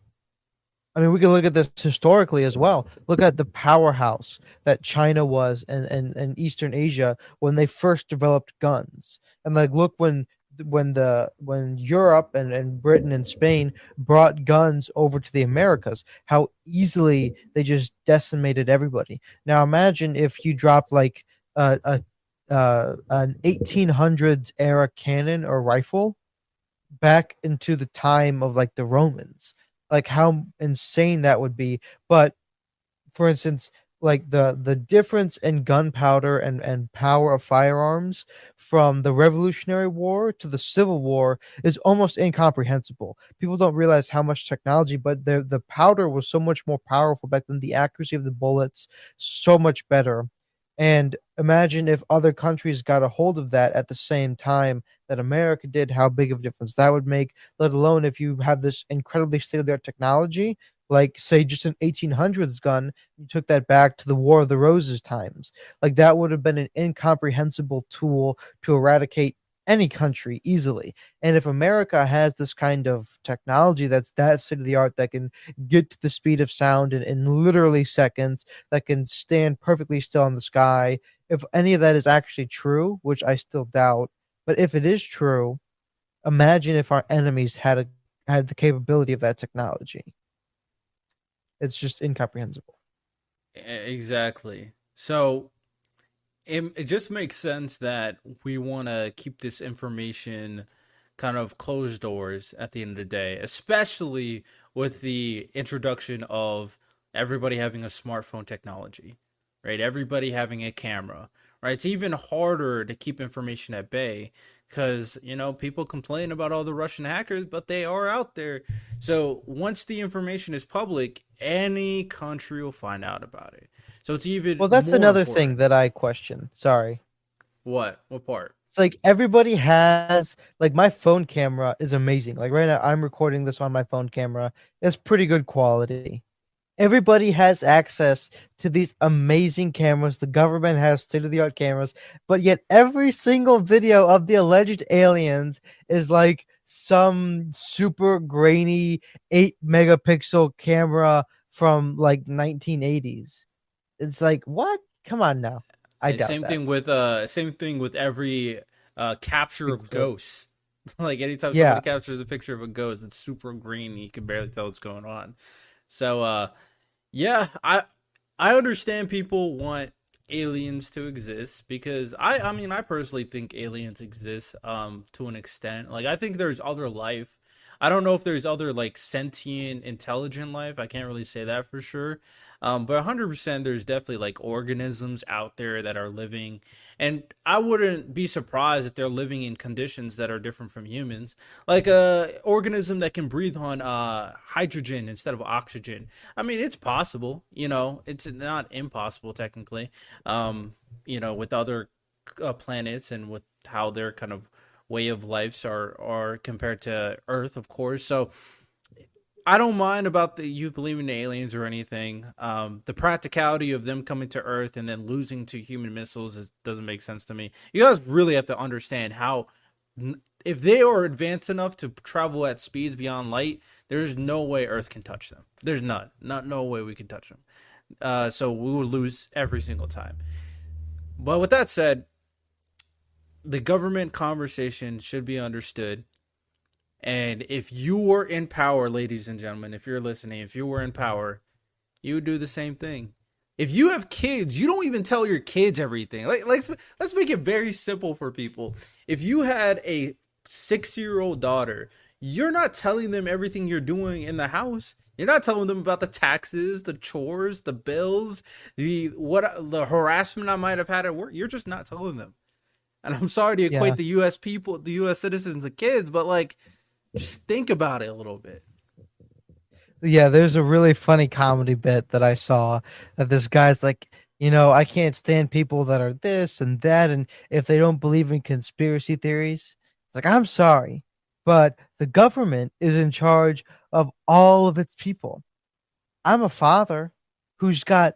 I mean, we can look at this historically as well. Look at the powerhouse that China was and Eastern Asia when they first developed guns. And like look when Europe and Britain and Spain brought guns over to the Americas, how easily they just decimated everybody. Now imagine if you dropped like an 1800s era cannon or rifle back into the time of like the Romans, like how insane that would be. But for instance, like the difference in gunpowder and power of firearms from the Revolutionary War to the Civil War is almost incomprehensible. People don't realize how much technology, but the powder was so much more powerful back then. The accuracy of the bullets so much better. And imagine if other countries got a hold of that at the same time that America did, how big of a difference that would make, let alone if you have this incredibly state of the art technology, like say just an 1800s gun, you took that back to the War of the Roses times. Like that would have been an incomprehensible tool to eradicate any country easily. And if America has this kind of technology that's that state of the art that can get to the speed of sound in literally seconds, that can stand perfectly still in the sky, if any of that is actually true, which I still doubt, but if it is true, imagine if our enemies had the capability of that technology. It's just incomprehensible. exactly. So it just makes sense that we want to keep this information kind of closed doors at the end of the day, especially with the introduction of everybody having a smartphone technology, right? Everybody having a camera, right? It's even harder to keep information at bay because, people complain about all the Russian hackers, but they are out there. So once the information is public, any country will find out about it. So it's even Well, that's more another thing important. that I question. Sorry. What? What part? It's like everybody has like my phone camera is amazing. Like right now I'm recording this on my phone camera. It's pretty good quality. Everybody has access to these amazing cameras. The government has state of the art cameras, but yet every single video of the alleged aliens is like some super grainy 8 megapixel camera from like 1980s. It's like, what? Come on now. I doubt that. Same thing with every capture of Bigfoot. ghosts. Like anytime somebody Yeah. captures a picture of a ghost, it's super green and you can barely tell what's going on. So yeah, I understand people want aliens to exist because I mean I personally think aliens exist to an extent. Like I think there's other life. I don't know if there's other like sentient intelligent life. I can't really say that for sure. But 100% there's definitely like organisms out there that are living, and I wouldn't be surprised if they're living in conditions that are different from humans, like a organism that can breathe on hydrogen instead of oxygen. I mean, it's possible, it's not impossible technically. With other planets and with how their kind of way of lives are compared to Earth, of course. So I don't mind about you believing in aliens or anything. The practicality of them coming to Earth and then losing to human missiles doesn't make sense to me. You guys really have to understand how, if they are advanced enough to travel at speeds beyond light, there's no way Earth can touch them. There's none, not no way we can touch them. So we would lose every single time. But with that said, the government conversation should be understood. And if you were in power, ladies and gentlemen, if you're listening, if you were in power, you would do the same thing. If you have kids, you don't even tell your kids everything. Like let's make it very simple for people. If you had a 6-year-old daughter, you're not telling them everything you're doing in the house. You're not telling them about the taxes, the chores, the bills, the harassment I might have had at work. You're just not telling them. And I'm sorry to Yeah. equate the U.S. people, the U.S. citizens, to kids, but like, just think about it a little bit. Yeah, there's a really funny comedy bit that I saw that this guy's like, I can't stand people that are this and that, and if they don't believe in conspiracy theories, it's like, I'm sorry, but the government is in charge of all of its people. I'm a father who's got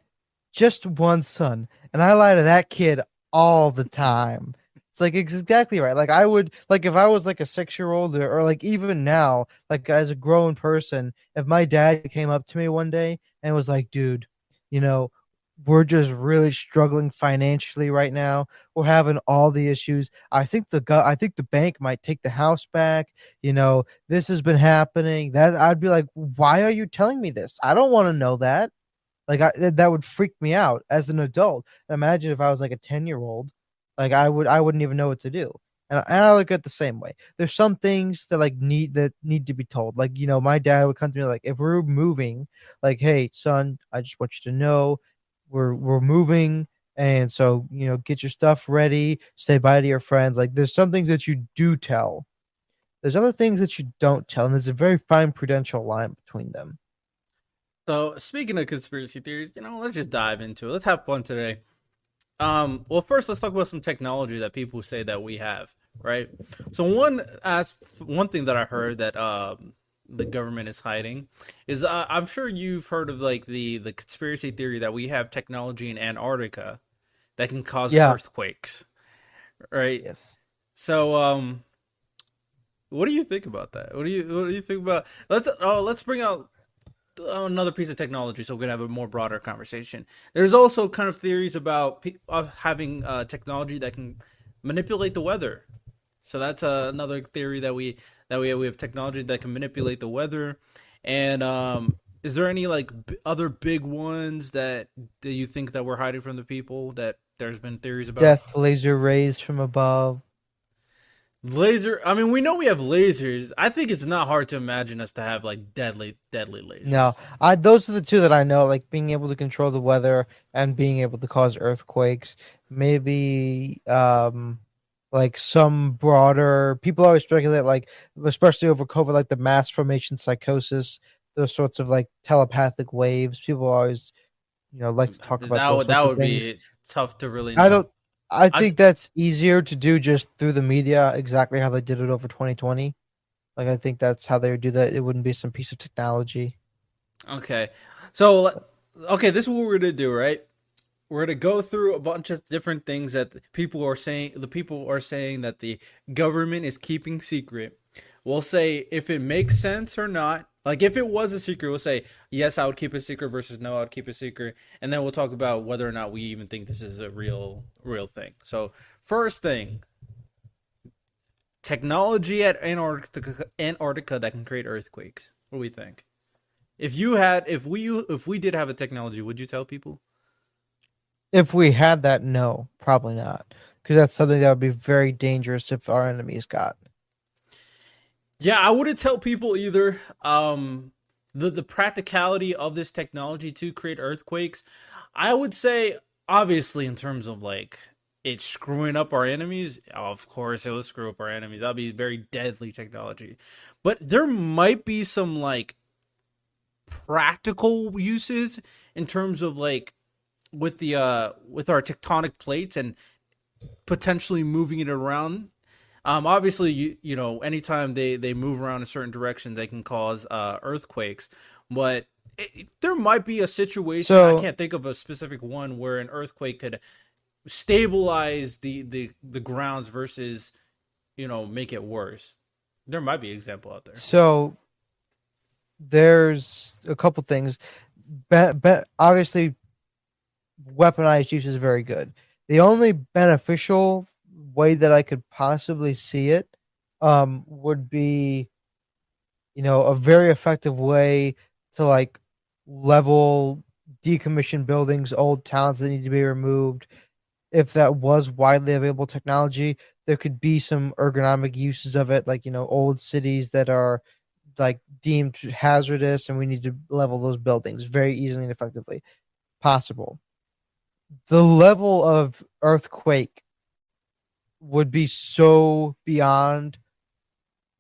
just one son, and I lie to that kid all the time. It's like it's exactly right. Like I would like if I was like a 6-year-old or like even now, like as a grown person, if my dad came up to me one day and was like, dude, you know, we're just really struggling financially right now. We're having all the issues. I think the bank might take the house back. This has been happening. That I'd be like, why are you telling me this? I don't want to know that. Like that would freak me out as an adult. Imagine if I was like a 10-year-old, like I wouldn't even know what to do. And I look at it the same way. There's some things that need to be told. Like, my dad would come to me like, if we're moving, like, hey son, I just want you to know we're moving, and so get your stuff ready, say bye to your friends. Like there's some things that you do tell. There's other things that you don't tell, and there's a very fine prudential line between them. So, speaking of conspiracy theories, let's just dive into it. Let's have fun today. Well, first, let's talk about some technology that people say that we have, right? So, one thing that I heard that the government is hiding is I'm sure you've heard of like the conspiracy theory that we have technology in Antarctica that can cause Yeah. earthquakes, right? Yes. So, what do you think about that? What do you think about? Let's bring out another piece of technology so we can have a more broader conversation. There's also kind of theories about having technology that can manipulate the weather. So that's another theory that we have technology that can manipulate the weather. And is there any like other big ones that you think that we're hiding from the people that there's been theories about? Death laser rays from above. Laser. I mean, we know we have lasers. I think it's not hard to imagine us to have like deadly No, lasers. I those are the two that I know, like being able to control the weather and being able to cause earthquakes. Maybe like some broader people always speculate, like especially over COVID, like the mass formation psychosis, those sorts of like telepathic waves. People always, like to talk about That those would that sorts of would things. be tough to really I know. don't I I think that's easier to do just through the media, exactly how they did it over 2020. Like I think that's how they would do that. It wouldn't be some piece of technology. Okay. So, okay, this is what we're gonna do, right? We're gonna go through a bunch of different things that people are saying. The people are saying that the government is keeping secret. We'll say if it makes sense or not. Like if it was a secret, we'll say yes, I would keep it secret versus no, I would keep it secret, and then we'll talk about whether or not we even think this is a real thing. So, first thing, technology at Antarctica that can create earthquakes. What do we think? If we did have a technology, would you tell people? If we had that, no, probably not, because that's something that would be very dangerous if our enemies got. Yeah, I wouldn't tell people either. The practicality of this technology to create earthquakes, I would say, obviously, in terms of like it screwing up our enemies, of course it will screw up our enemies. That'll be very deadly technology. But there might be some like practical uses in terms of like with our tectonic plates and potentially moving it around. Obviously, anytime they move around in certain direction, they can cause earthquakes. But there might be a situation. I So, can't think of a specific one where an earthquake could stabilize the grounds versus make it worse. There might be an example out there. so there's a couple things. Obviously, weaponized use is very good. The only beneficial way that I could possibly see it would be, a very effective way to like level decommissioned buildings, old towns that need to be removed. If that was widely available technology, there could be some ergonomic uses of it, like, old cities that are like deemed hazardous and we need to level those buildings very easily and effectively possible. The level of earthquake would be so beyond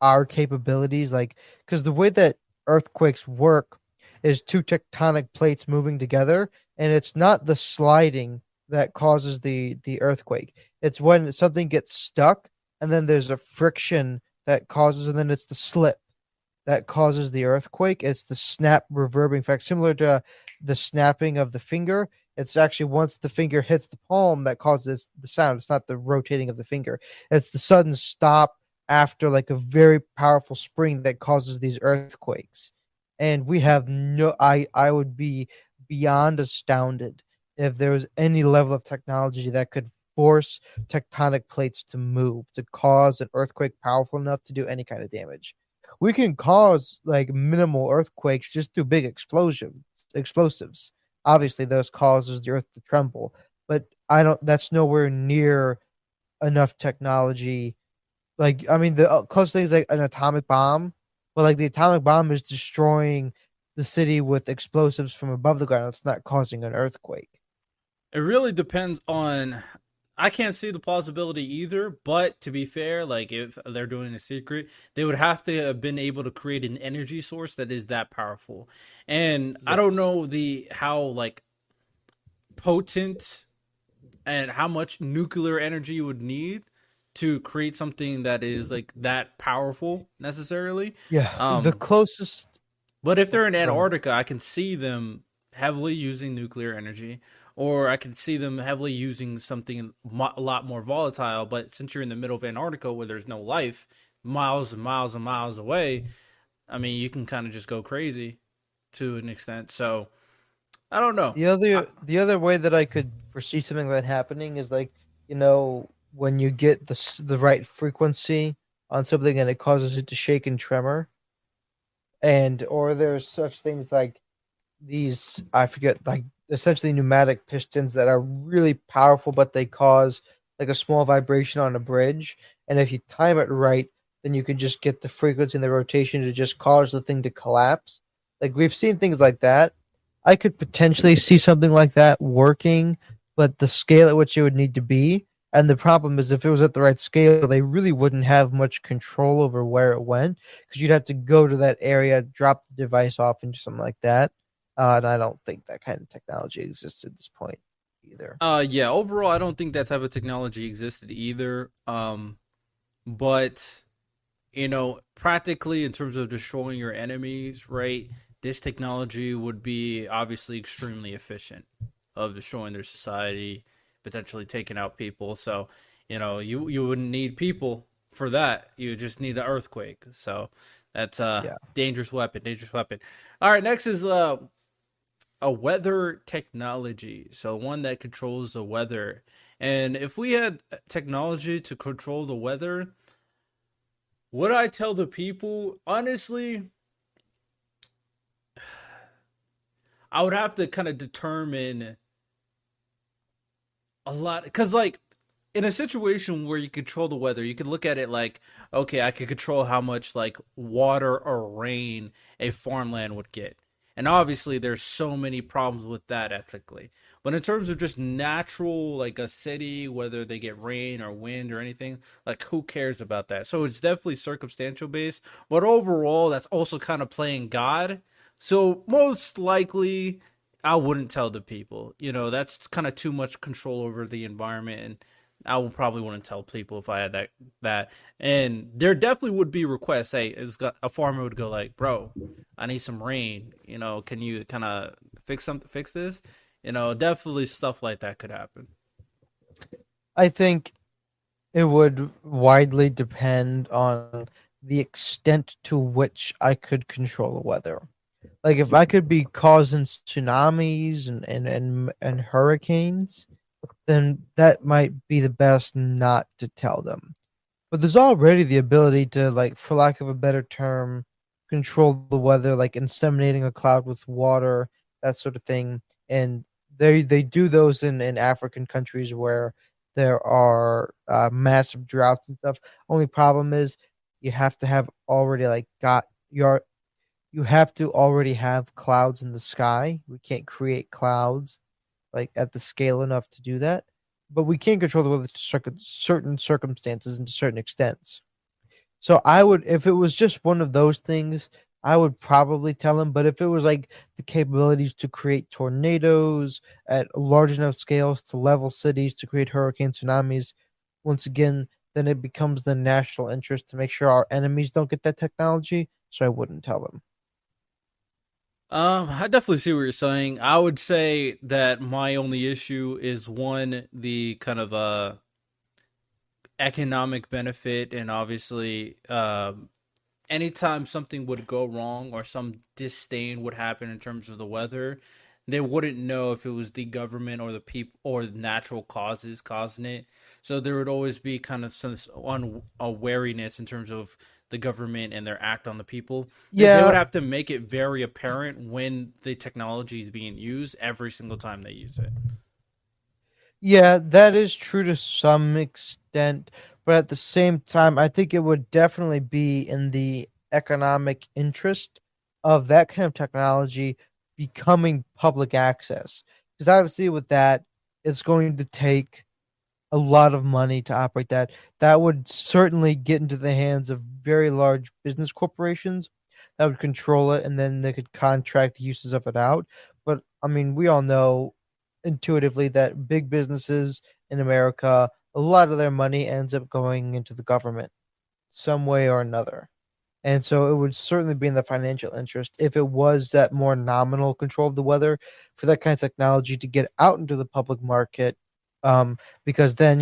our capabilities, like, because the way that earthquakes work is two tectonic plates moving together, and it's not the sliding that causes the earthquake. It's when something gets stuck and then there's a friction that causes, and then it's the slip that causes the earthquake. It's the snap reverberating effect, similar to the snapping of the finger. It's actually once the finger hits the palm that causes the sound. It's not the rotating of the finger. It's the sudden stop after like a very powerful spring that causes these earthquakes. And we have no I would be beyond astounded if there was any level of technology that could force tectonic plates to move to cause an earthquake powerful enough to do any kind of damage. We can cause like minimal earthquakes just through big explosions, explosives. Obviously, those causes the earth to tremble, but I don't. That's nowhere near enough technology. Like, I mean, the closest thing is like an atomic bomb, but like the atomic bomb is destroying the city with explosives from above the ground. It's not causing an earthquake. It really depends on. I can't see the plausibility either, but to be fair, like if they're doing a secret, they would have to have been able to create an energy source that is that powerful. And I don't Yes. know the how like potent and how much nuclear energy you would need to create something that is like that powerful necessarily. Yeah. The Um, closest. but if Oh, they're in go ahead. Antarctica, I can see them heavily using nuclear energy, or I can see them heavily using something a lot more volatile. But since you're in the middle of Antarctica where there's no life, miles and miles and miles away, I mean, you can kind of just go crazy to an extent. So I don't know. The other way that I could foresee something like that happening is like, when you get the right frequency on something and it causes it to shake and tremor, and or there's such things like these, I forget, like essentially pneumatic pistons that are really powerful, but they cause like a small vibration on a bridge. And if you time it right, then you can just get the frequency and the rotation to just cause the thing to collapse. Like we've seen things like that. I could potentially see something like that working, but the scale at which it would need to be. And the problem is, if it was at the right scale, they really wouldn't have much control over where it went because you'd have to go to that area, drop the device off into something like that, and I don't think that kind of technology exists at this point either. Yeah, overall, I don't think that type of technology existed either. But practically in terms of destroying your enemies, right? This technology would be obviously extremely efficient of destroying their society, potentially taking out people. So, you wouldn't need people for that. You just need an earthquake. So that's a Yeah. dangerous weapon. Dangerous weapon. All right, next is a weather technology. So one that controls the weather. And if we had technology to control the weather, would I tell the people? Honestly, I would have to kind of determine a lot because, like, in a situation where you control the weather, you could look at it like, okay, I could control how much like water or rain a farmland would get. And obviously there's so many problems with that ethically. But in terms of just natural, like a city, whether they get rain or wind or anything, like who cares about that? So it's definitely circumstantial based. But overall, that's also kind of playing God. So most likely I wouldn't tell the people. That's kind of too much control over the environment, and I would probably wouldn't tell people if I had that. And there definitely would be requests. Hey, a farmer would go like, "Bro, I need some rain. Can you kind of fix this?" Definitely stuff like that could happen. I think it would widely depend on the extent to which I could control the weather. Like if I could be causing tsunamis and hurricanes, then that might be the best not to tell them. But there's already the ability to, like, for lack of a better term, control the weather, like inseminating a cloud with water, that sort of thing. And they do those in African countries where there are massive droughts and stuff. Only problem is you have to have already like got your you have to already have clouds in the sky. We can't create clouds like at the scale enough to do that. But we can control the weather to certain circumstances and to certain extents. So I would, if it was just one of those things, I would probably tell him. But if it was like the capabilities to create tornadoes at large enough scales to level cities, to create hurricane tsunamis, once again, then it becomes the national interest to make sure our enemies don't get that technology. So I wouldn't tell them. I definitely see what you're saying. I would say that my only issue is one, the kind of economic benefit, and obviously, anytime something would go wrong or some disdain would happen in terms of the weather, they wouldn't know if it was the government or the people or the natural causes causing it. So there would always be kind of some unwariness in terms of the government and their act on the people. They would Yeah, have to make it very apparent when the technology is being used every single time they use it. yeah, that is true to some extent, but at the same time, I think it would definitely be in the economic interest of that kind of technology becoming public access. Because obviously, with that, it's going to take a lot of money to operate that. That would certainly get into the hands of very large business corporations that would control it, and then they could contract uses of it out. But I mean, we all know intuitively that big businesses in America, a lot of their money ends up going into the government some way or another. And so it would certainly be in the financial interest if it was that more nominal control of the weather for that kind of technology to get out into the public market. Because then,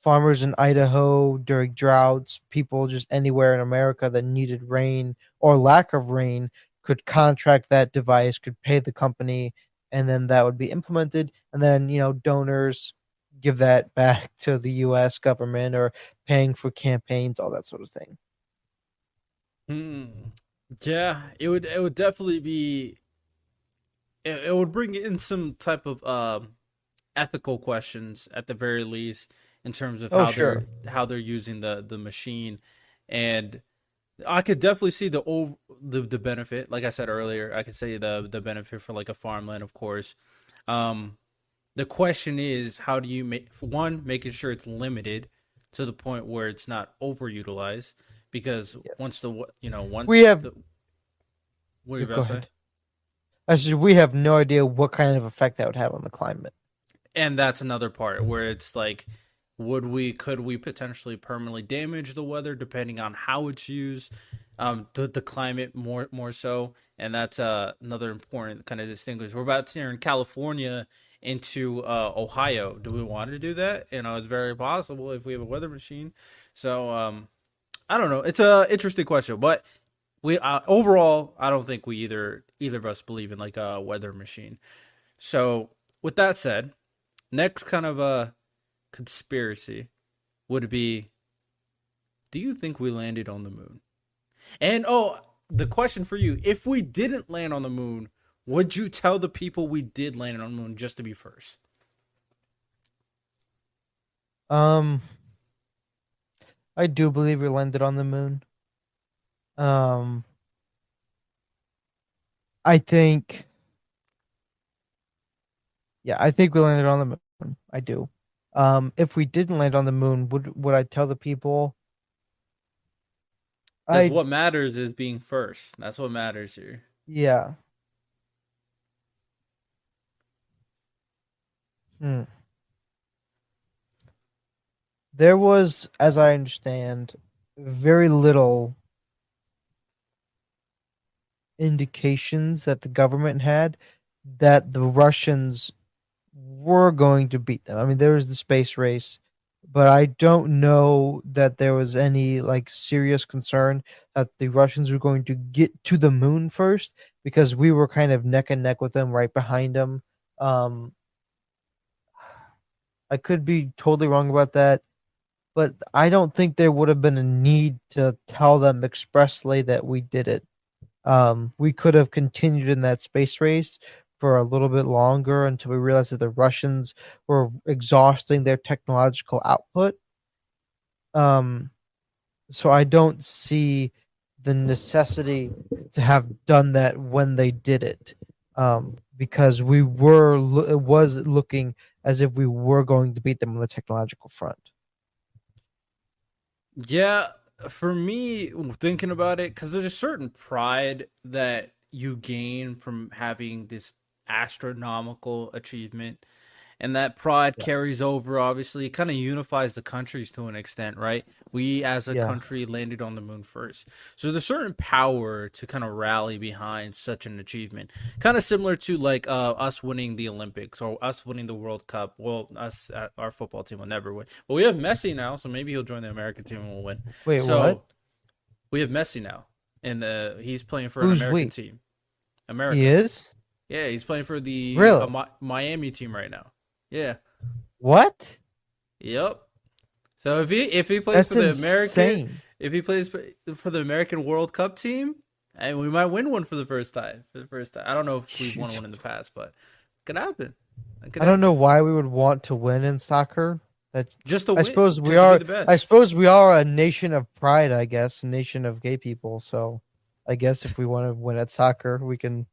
farmers in Idaho during droughts, people just anywhere in America that needed rain or lack of rain could contract that device, could pay the company, and then that would be implemented. And then, donors give that back to the US government or paying for campaigns, all that sort of thing. Hmm. Yeah, it would definitely be it would bring in some type of ethical questions at the very least in terms of Oh, how sure. they're using the machine, and I could definitely see the benefit. Like I said earlier, I could say the benefit for like a farmland, of course. Um, the question is, how do you make one making sure it's limited to the point where it's not overutilized? Because Yes. once the We once have the what are you Go about to say? ahead. I said we have no idea what kind of effect that would have on the climate. And that's another part where it's like, could we potentially permanently damage the weather depending on how it's used, the climate more so, and that's another important kind of distinguish. We're about to turn California into Ohio. Do we want to do that? It's very possible if we have a weather machine. So I don't know. It's a interesting question, but we overall, I don't think we either of us believe in like a weather machine. So with that said, next kind of a conspiracy would be, do you think we landed on the moon? And the question for you, if we didn't land on the moon, would you tell the people we did land on the moon just to be first? Um, I do believe we landed on the moon. Um, I think, yeah, I think we landed on the moon. I do. If we didn't land on the moon, would I tell the people? Because I what matters is being first. That's what matters here. Yeah. Hmm. There was, as I understand, very little indications that the government had that the Russians were going to beat them. I mean, there was the space race, but I don't know that there was any like serious concern that the Russians were going to get to the moon first because we were kind of neck and neck with them right behind them. Um, I could be totally wrong about that, but I don't think there would have been a need to tell them expressly that we did it. We could have continued in that space race for a little bit longer until we realized that the Russians were exhausting their technological output. Um, so I don't see the necessity to have done that when they did it, because it was looking as if we were going to beat them on the technological front. Yeah, for me, thinking about it, because there's a certain pride that you gain from having this astronomical achievement. And that pride Yeah, carries over, obviously. It kind of unifies the countries to an extent, right? We, as a yeah, country, landed on the moon first. So there's a certain power to kind of rally behind such an achievement. Kind of similar to like us winning the Olympics or us winning the World Cup. Well, our football team will never win. But we have Messi now, so maybe he'll join the American team and we'll win. wait, what? So we have Messi now, and he's playing for an Who's American we? team. He America. is? Yeah, he's playing for the Really? Miami team right now. Yeah. What? Yep. So if he plays That's for the American insane. if he plays for the American World Cup team, and we might win one for the first time. I don't know if we've won one in the past, but it could happen. It could I don't know happen. why we would want to win in soccer. That Just to I win, suppose we just to be are. the I best. suppose we are a nation of pride. I guess a nation of gay people. So, I guess if we want to win at soccer, we can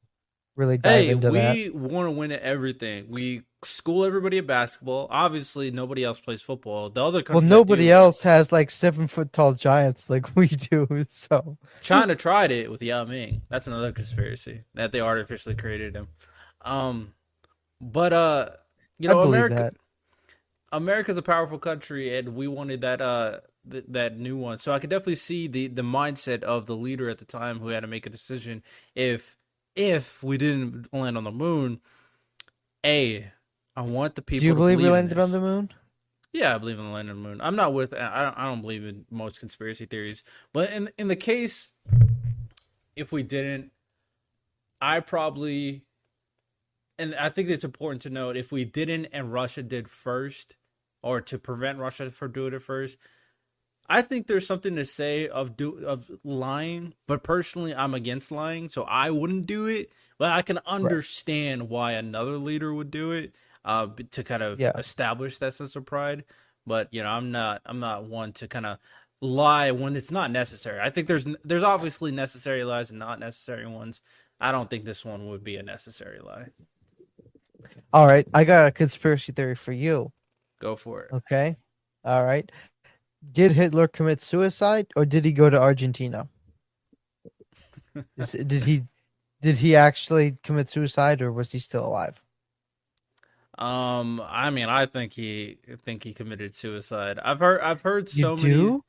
really dive Hey, into that. we want to win at everything. We school everybody at basketball. Obviously, nobody else plays football. The other Well, countries that nobody do, else has like 7 foot tall giants like we do. So, China tried it with Yao Ming. That's another conspiracy that they artificially created him. Um, but I believe that. America's a powerful country, and we wanted that new one. So I could definitely see the mindset of the leader at the time who had to make a decision. If we didn't land on the moon, a I want the Do you people to believe we believe in landed on the this. moon? Yeah, I believe in the land on the moon. I'm not with. I don't believe in most conspiracy theories, but in the case if we didn't, I probably, and I think it's important to note, if we didn't and Russia did first, or to prevent Russia from doing it first, I think there's something to say of lying. But personally, I'm against lying, so I wouldn't do it. But I can Right. understand why another leader would do it, to kind of Yeah. establish that sense of pride. But I'm not one to kind of lie when it's not necessary. I think there's obviously necessary lies and not necessary ones. I don't think this one would be a necessary lie. All right. I got a conspiracy theory for you. Go for it. Okay. All right. Did Hitler commit suicide or did he go to Argentina? Did he actually commit suicide or was he still alive? I mean, I think he committed suicide. I've heard You so many. do?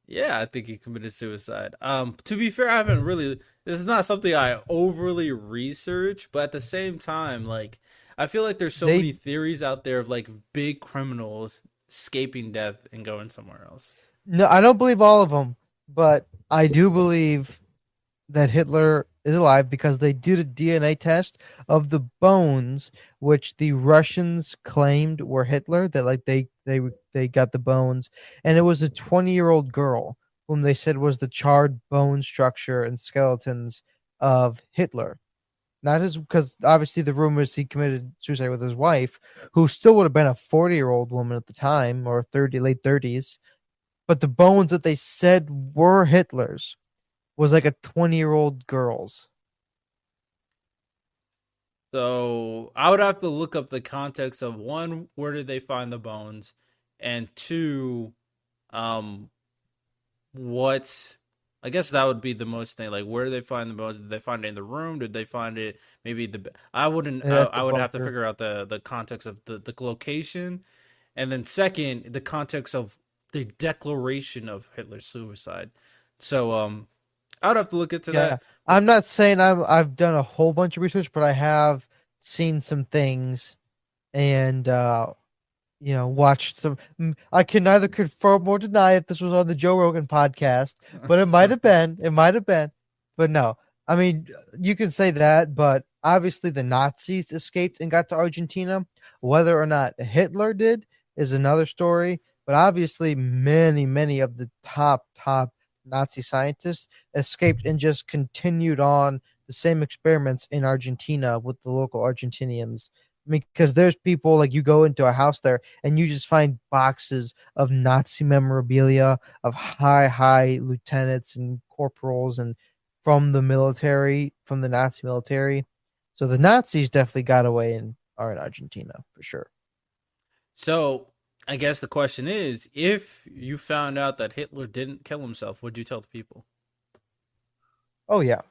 Yeah, I think he committed suicide. To be fair, I haven't really. This is not something I overly research, but at the same time, like I feel like there's so many They theories out there of like big criminals escaping death and going somewhere else. No, I don't believe all of them, but I do believe that Hitler is alive because they did a DNA test of the bones which the Russians claimed were Hitler. That like they got the bones, and it was a 20-year-old girl whom they said was the charred bone structure and skeletons of Hitler. Not his, because obviously the rumor is he committed suicide with his wife, who still would have been a 40-year-old woman at the time or 30, late 30s. But the bones that they said were Hitler's was like a 20-year-old girl's. So I would have to look up the context of one, where did they find the bones, and two, um, what I guess that would be the most thing. Like, where did they find the bones? Did they find it in the room? Did they find it maybe the? I wouldn't. At the I would have to bunker. figure out the context of the location, and then second, the context of the declaration of Hitler's suicide. So I would have to look into Yeah. that. I'm not saying I've done a whole bunch of research, but I have seen some things and watched some. I can neither confirm or deny if this was on the Joe Rogan podcast, but it might have been. It might have been. But no. I mean, you can say that, but obviously the Nazis escaped and got to Argentina. Whether or not Hitler did is another story. But obviously, many of the top Nazi scientists escaped and just continued on the same experiments in Argentina with the local Argentinians. I mean, because there's people like you go into a house there and you just find boxes of Nazi memorabilia of high lieutenants and corporals and from the military, from the Nazi military. So the Nazis definitely got away and are in Argentina for sure. So I guess the question is, if you found out that Hitler didn't kill himself, would you tell the people? Oh yeah.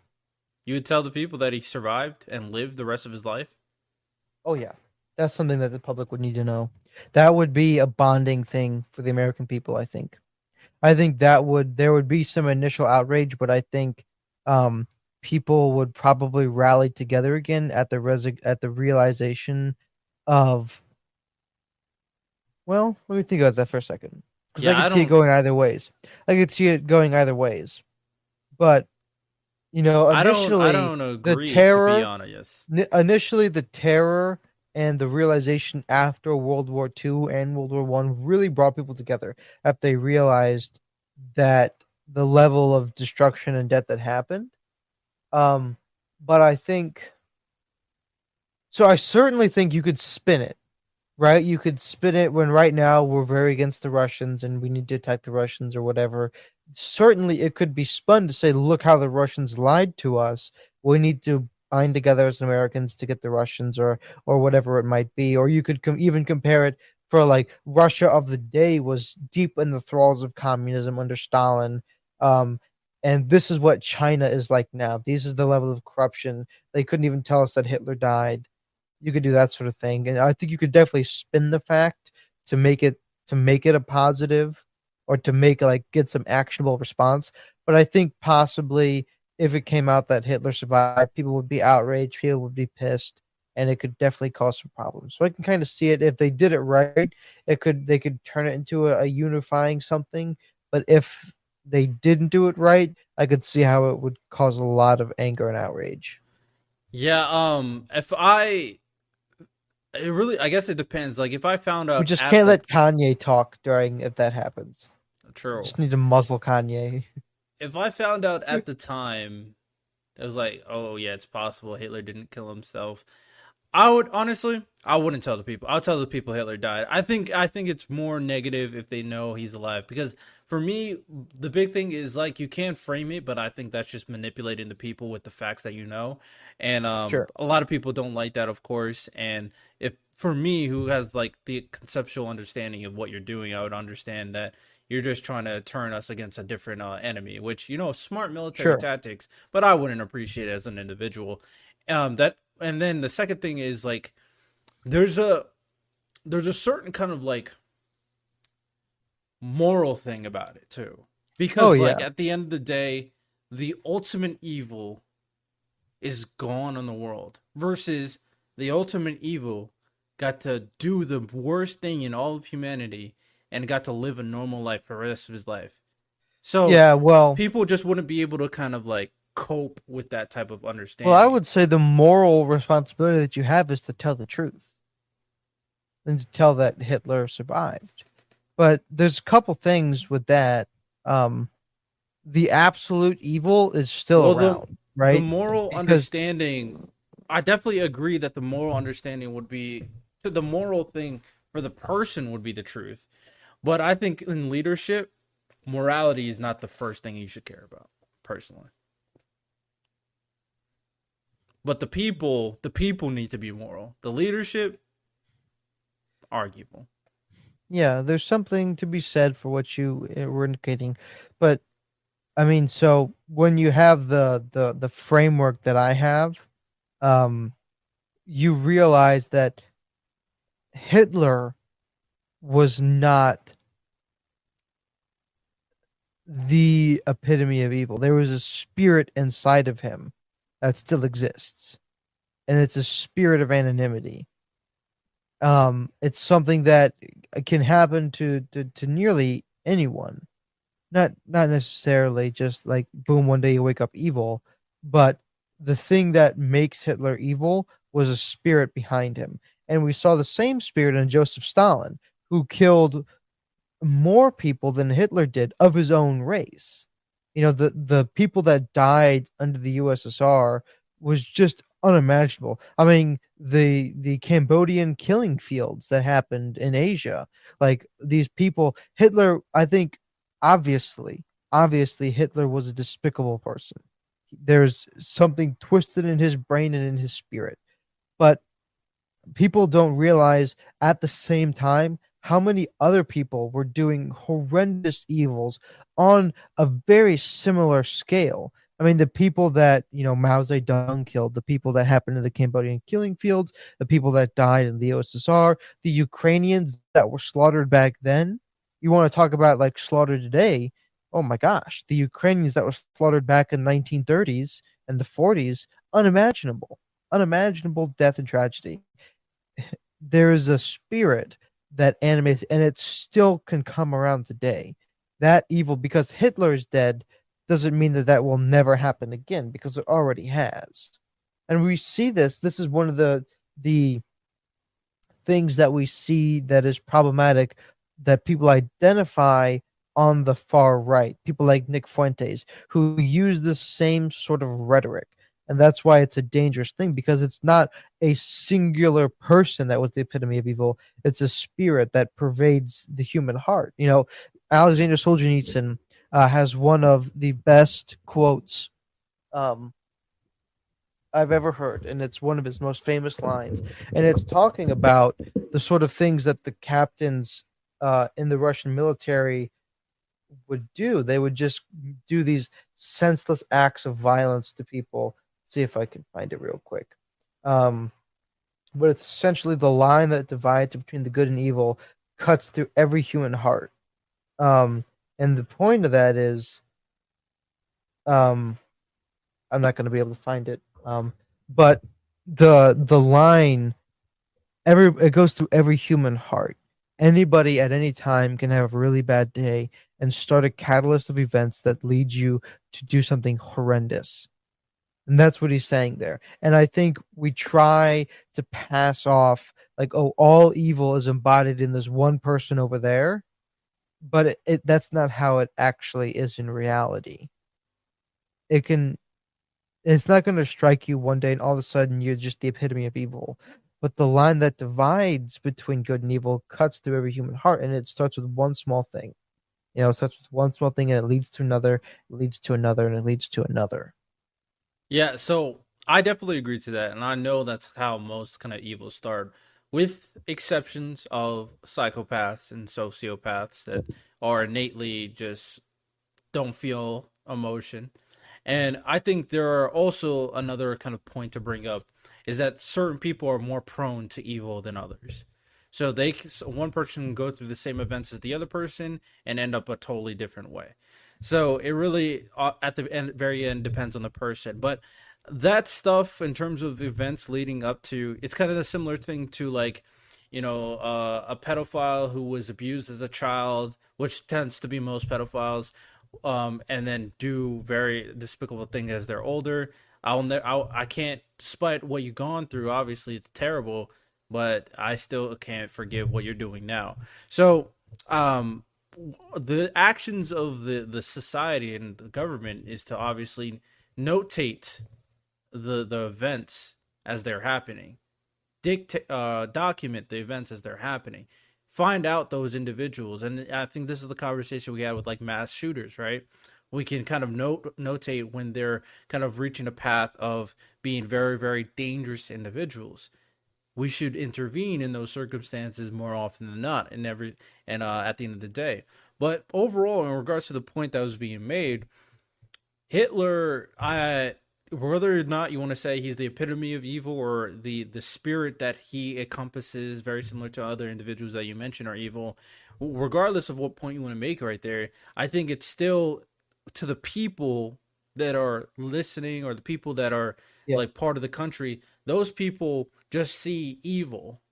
You would tell the people that he survived and lived the rest of his life? Oh yeah. That's something that the public would need to know. That would be a bonding thing for the American people, I think. I think that would there would be some initial outrage, but I think um people would probably rally together again at at the realization of well, let me think about that for a second. Because I Yeah, could I see it don't going either ways. I could see it going either ways. But you know, I don't the agree, to be terror, honest. initially the terror and the realization after World War II and World War One really brought people together after they realized that the level of destruction and death that happened. Um, but I think so. I certainly think you could spin it. Right? You could spin it when right now we're very against the Russians and we need to attack the Russians or whatever. Certainly, it could be spun to say, look how the Russians lied to us. We need to bind together as Americans to get the Russians or whatever it might be. Or you could even compare it for like Russia of the day was deep in the thralls of communism under Stalin. Um, and this is what China is like now. This is the level of corruption. They couldn't even tell us that Hitler died. You could do that sort of thing, and I think you could definitely spin the fact to make it a positive, or to make like get some actionable response. But I think possibly if it came out that Hitler survived, people would be outraged, people would be pissed, and it could definitely cause some problems. So I can kind of see it if they did it right, they could turn it into a unifying something. But if they didn't do it right, I could see how it would cause a lot of anger and outrage. Yeah, if I it really I guess it depends. Like if I found We out just at can't the let Kanye talk during if that happens. We true. just need to muzzle Kanye. If I found out at the time, it was like, oh yeah, it's possible Hitler didn't kill himself. I would honestly, I wouldn't tell the people. I'll tell the people Hitler died. I think it's more negative if they know he's alive, because for me the big thing is like you can't frame it, but I think that's just manipulating the people with the facts that you know, and Sure, a lot of people don't like that, of course. And if for me, who has like the conceptual understanding of what you're doing, I would understand that you're just trying to turn us against a different enemy, which smart military sure. tactics, but I wouldn't appreciate it as an individual. That and then the second thing is like there's a there's a certain kind of like moral thing about it too, Oh because like yeah, at the end of the day the ultimate evil is gone on the world versus the ultimate evil got to do the worst thing in all of humanity and got to live a normal life for the rest of his life. So yeah. people just wouldn't be able to kind of like cope with that type of I understanding. would say the moral responsibility that you have is to tell the truth and to tell that Hitler survived. But there's a couple things with that. Um, the absolute evil is still Well, around, the right? moral Because understanding, I definitely agree that the moral understanding would be the moral thing for the person would be the truth. But I think in leadership, morality is not the first thing you should care about, personally. But the people need to be moral. The leadership, arguable. yeah, there's something to be said for what you were indicating, but I mean, so when you have the framework that I have, um, you realize that Hitler was not the epitome of evil. There was a spirit inside of him that still exists, and it's a spirit of anonymity. It's something that can happen to nearly anyone. Not necessarily just like boom, one day you wake up evil, but the thing that makes Hitler evil was a spirit behind him. And we saw the same spirit in Joseph Stalin, who killed more people than Hitler did of his own race. The people that died under the USSR was just unimaginable. I mean, the Cambodian killing fields that happened in Asia, like these people, Hitler, I think obviously, obviously Hitler was a despicable person. There's something twisted in his brain and in his spirit. But people don't realize at the same time how many other people were doing horrendous evils on a very similar scale. I mean, the people that, Mao Zedong killed, the people that happened in the Cambodian killing fields, the people that died in the USSR, the Ukrainians that were slaughtered back then. You want to talk about like slaughter today? Oh my gosh, the Ukrainians that were slaughtered back in 1930s and the 40s, unimaginable, unimaginable death and tragedy. There is a spirit that animates, and it still can come around today. That evil, because Hitler is dead, doesn't mean that that will never happen again, because it already has. And we see this. This is one of the things that we see that is problematic, that people identify on the far right, people like Nick Fuentes, who use the same sort of rhetoric. And that's why it's a dangerous thing, because it's not a singular person that was the epitome of evil. It's a spirit that pervades the human heart. Alexander Solzhenitsyn has one of the best quotes um, I've ever heard, and it's one of his most famous lines. And it's talking about the sort of things that the captains in the Russian military would do. They would just do these senseless acts of violence to people. Let's see if I can find it real quick. But it's essentially the line that divides between the good and evil cuts through every human heart. And the point of that is, um, I'm not going to be able to find it. But the line, it goes through every human heart. Anybody at any time can have a really bad day and start a catalyst of events that leads you to do something horrendous. And that's what he's saying there. And I think we try to pass off like, oh, all evil is embodied in this one person over there. But that's not how it actually is in reality. It can It's not going to strike you one day and all of a sudden you're just the epitome of evil. But the line that divides between good and evil cuts through every human heart, and it starts with one small thing. It starts with one small thing and it leads to another, it leads to another, and it leads to another. Yeah, so I definitely agree to that, and I know that's how most kind of evils start, with exceptions of psychopaths and sociopaths that are innately just don't feel emotion. And I think there are also another kind of point to bring up is that certain people are more prone to evil than others. So one person can go through the same events as the other person and end up a totally different way. So it really at the very end depends on the person. But that stuff in terms of events leading up to, it's kind of a similar thing to like, a pedophile who was abused as a child, which tends to be most pedophiles, and then do very despicable things as they're older. I can't, despite what you've gone through. Obviously, it's terrible, but I still can't forgive what you're doing now. So, the actions of the society and the government is to obviously notate the events as they're happening, document the events as they're happening, find out those individuals. And I think this is the conversation we had with like mass shooters, right? We can kind of notate when they're kind of reaching a path of being very, very dangerous individuals. We should intervene in those circumstances more often than not, at the end of the day. But overall, in regards to the point that was being made, Hitler, whether or not you want to say he's the epitome of evil or the spirit that he encompasses, very similar to other individuals that you mentioned are evil, regardless of what point you want to make right there, I think it's still to the people that are listening or the people that are Yeah. like part of the country. Those people just see evil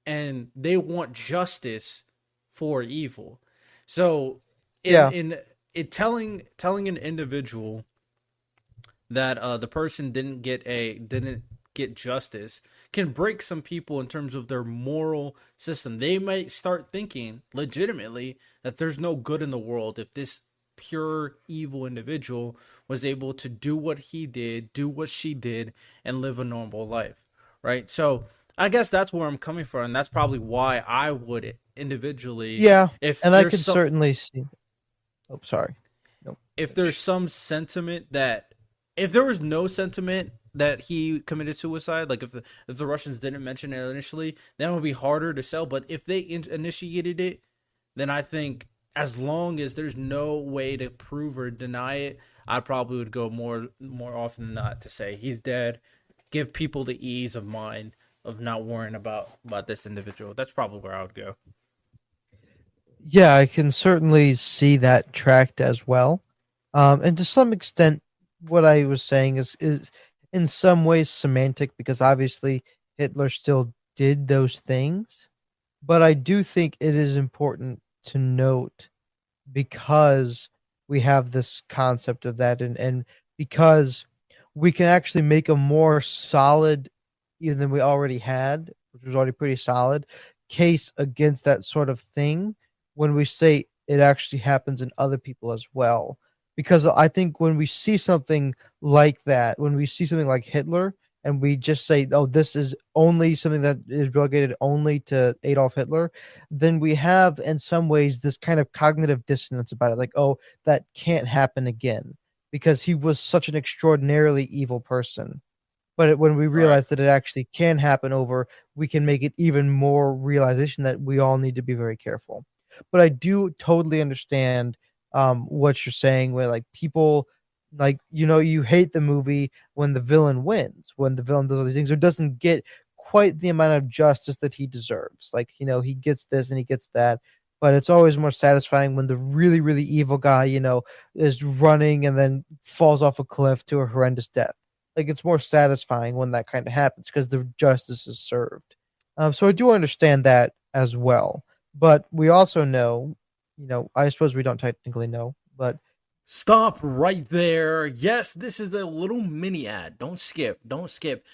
and they want justice for evil. So in Yeah. in it telling an individual that the person didn't get justice can break some people in terms of their moral system. They might start thinking legitimately that there's no good in the world if this pure evil individual was able to do what he did, do what she did, and live a normal life, right? So I guess that's where I'm coming from, and that's probably why I would individually, Yeah, if and I there's could some, certainly see. Oh, sorry. No, if there's finish. some sentiment that, if there was no sentiment that he committed suicide, like if the Russians didn't mention it initially, then it would be harder to sell. But if they initiated it, then I think as long as there's no way to prove or deny it, I probably would go more often than not to say he's dead. Give people the ease of mind of not worrying about this individual. That's probably where I would go. Yeah, I can certainly see that tracked as well. And to some extent, what I was saying is in some ways semantic because obviously Hitler still did those things. But I do think it is important to note because we have this concept of that and because we can actually make a more solid even than we already had, which was already pretty solid, case against that sort of thing when we say it actually happens in other people as well. Because I think when we see something like that, when we see something like Hitler, and we just say, oh, this is only something that is relegated only to Adolf Hitler, then we have, in some ways, this kind of cognitive dissonance about it. Like, oh, that can't happen again because he was such an extraordinarily evil person. But when we Right. realize that it actually can happen over, we can make it even more realization that we all need to be very careful. But I do totally understand what you're saying, where like people, like you hate the movie when the villain wins, when the villain does all these things, or doesn't get quite the amount of justice that he deserves. Like he gets this and he gets that, but it's always more satisfying when the really really evil guy is running and then falls off a cliff to a horrendous death. Like it's more satisfying when that kind of happens because the justice is served. So I do understand that as well, but we also know, I suppose we don't technically know, but Stop right there. Yes, this is a little mini ad. Don't skip. Don't skip.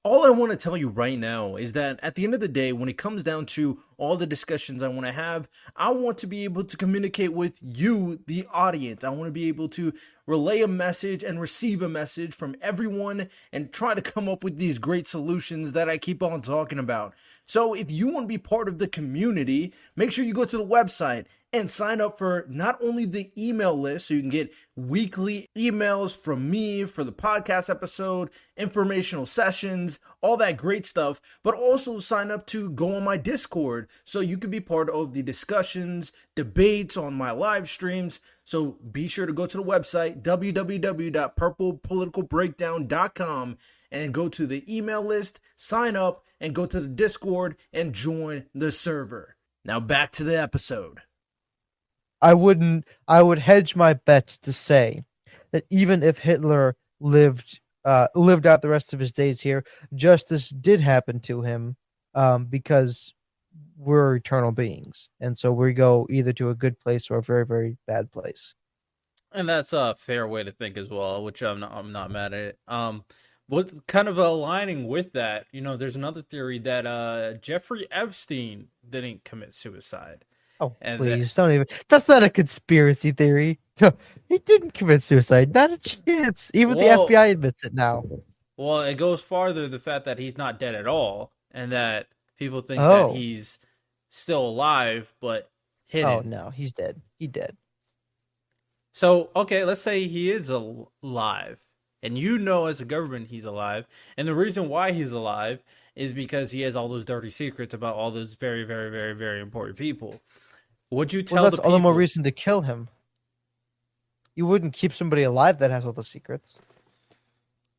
All I want to tell you right now is that at the end of the day, when it comes down to all the discussions I want to have, I want to be able to communicate with you, the audience. I want to be able to relay a message and receive a message from everyone and try to come up with these great solutions that I keep on talking about. So if you want to be part of the community, make sure you go to the website and sign up for not only the email list so you can get weekly emails from me for the podcast episode, informational sessions, all that great stuff, but also sign up to go on my Discord so you can be part of the discussions, debates on my live streams. So be sure to go to the website www.purplepoliticalbreakdown.com and go to the email list, sign up, and go to the Discord and join the server. Now back to the episode. I would hedge my bets to say that even if Hitler lived out the rest of his days here, justice did happen to him, because we're eternal beings, and so we go either to a good place or a very very bad place. And that's a fair way to think as well, which I'm not mad at it. What kind of aligning with that, there's another theory that Jeffrey Epstein didn't commit suicide. Oh, And that, please don't even. That's not a conspiracy theory. He didn't commit suicide. Not a chance. Even the well, FBI admits it now. well, it goes farther the fact that he's not dead at all and that people think that Oh, he's still alive but oh hidden. no, he's dead. He dead. So, okay, let's say he is alive. And as a government he's alive. And the reason why he's alive is because he has all those dirty secrets about all those very, very, very, very important people. Would you Well, tell that's the all the more people? reason to kill him. You wouldn't keep somebody alive that has all the secrets.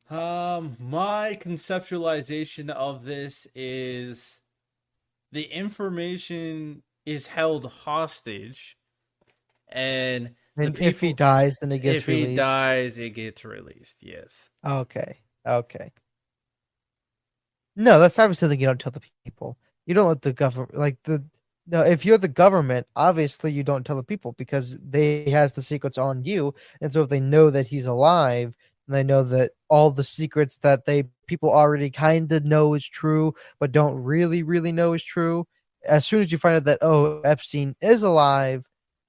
My conceptualization of this is the information is held hostage, and the And if he people, dies, then he if gets he released. dies, it gets released. Yes. Okay. Okay. No, that's obviously something you don't tell the people. You don't let the government like the no, if you're the government, obviously you don't tell the people because they has the secrets on you. And so if they know that he's alive, and they know that all the secrets that they people already kind of know is true, but don't really know is true. As soon as you find out that, oh, Epstein is alive,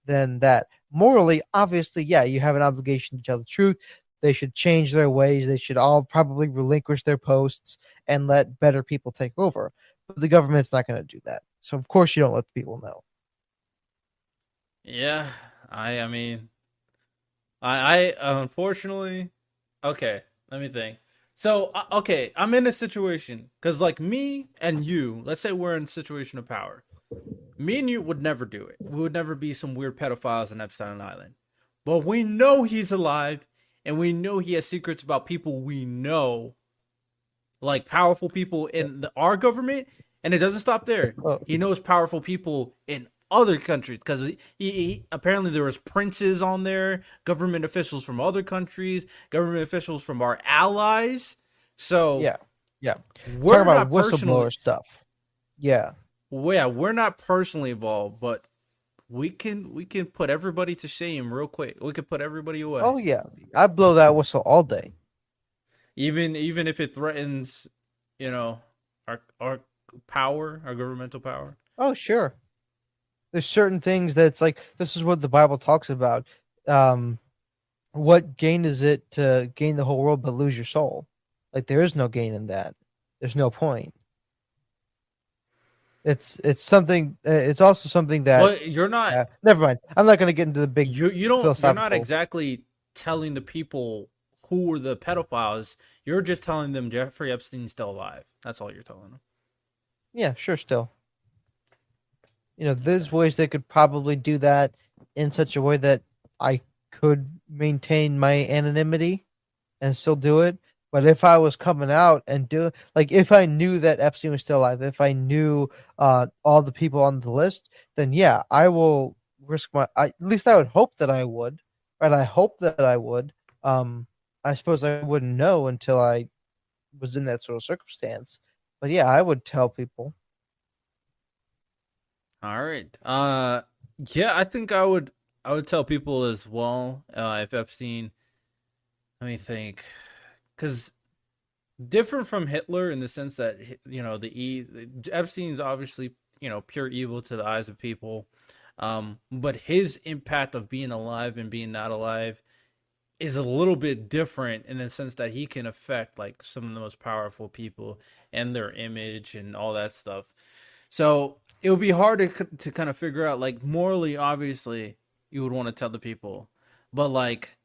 then that morally, obviously, yeah, you have an obligation to tell the truth. They should change their ways. They should all probably relinquish their posts and let better people take over. But the government's not going to do that. So of course you don't let the people know. Yeah, I mean, I unfortunately, okay, let me think. So, okay, I'm in a situation because, like, me and you, let's say we're in a situation of power. Me and you would never do it. We would never be some weird pedophiles on Epstein Island. But we know he's alive, and we know he has secrets about people we know, like powerful people in our government. And it doesn't stop there. Oh, He knows powerful people in other countries because he apparently there was princes on there, government officials from other countries, government officials from our allies. So yeah, yeah. Talk we're about not personally, whistleblower stuff. Yeah. well, yeah, we're not personally involved, but we can put everybody to shame real quick. We could put everybody away, Oh yeah. I blow that whistle all day. even if it threatens, you know, our power, our governmental power. Oh sure. There's certain things that's like this is what the Bible talks about. Um, what gain is it to gain the whole world but lose your soul? Like there is no gain in that. There's no point. It's something. It's also something that. But you're not Never mind. I'm not going to get into the big you don't you're not philosophical. exactly telling the people who were the pedophiles. You're just telling them Jeffrey Epstein's still alive. That's all you're telling them. Yeah, sure. Still, there's Okay. ways they could probably do that in such a way that I could maintain my anonymity and still do it. But if I was coming out and do like if I knew that Epstein was still alive, if I knew all the people on the list, then yeah, I will risk at least I would hope that I would, right? I hope that I would. Um, I suppose I wouldn't know until I was in that sort of circumstance. But yeah, I would tell people. All right. Yeah, I think I would tell people as well if Epstein. Let me think, because different from Hitler in the sense that Epstein's obviously pure evil to the eyes of people, but his impact of being alive and being not alive is a little bit different in the sense that he can affect like some of the most powerful people and their image and all that stuff. So it would be hard to kind of figure out like morally, obviously, you would want to tell the people, but like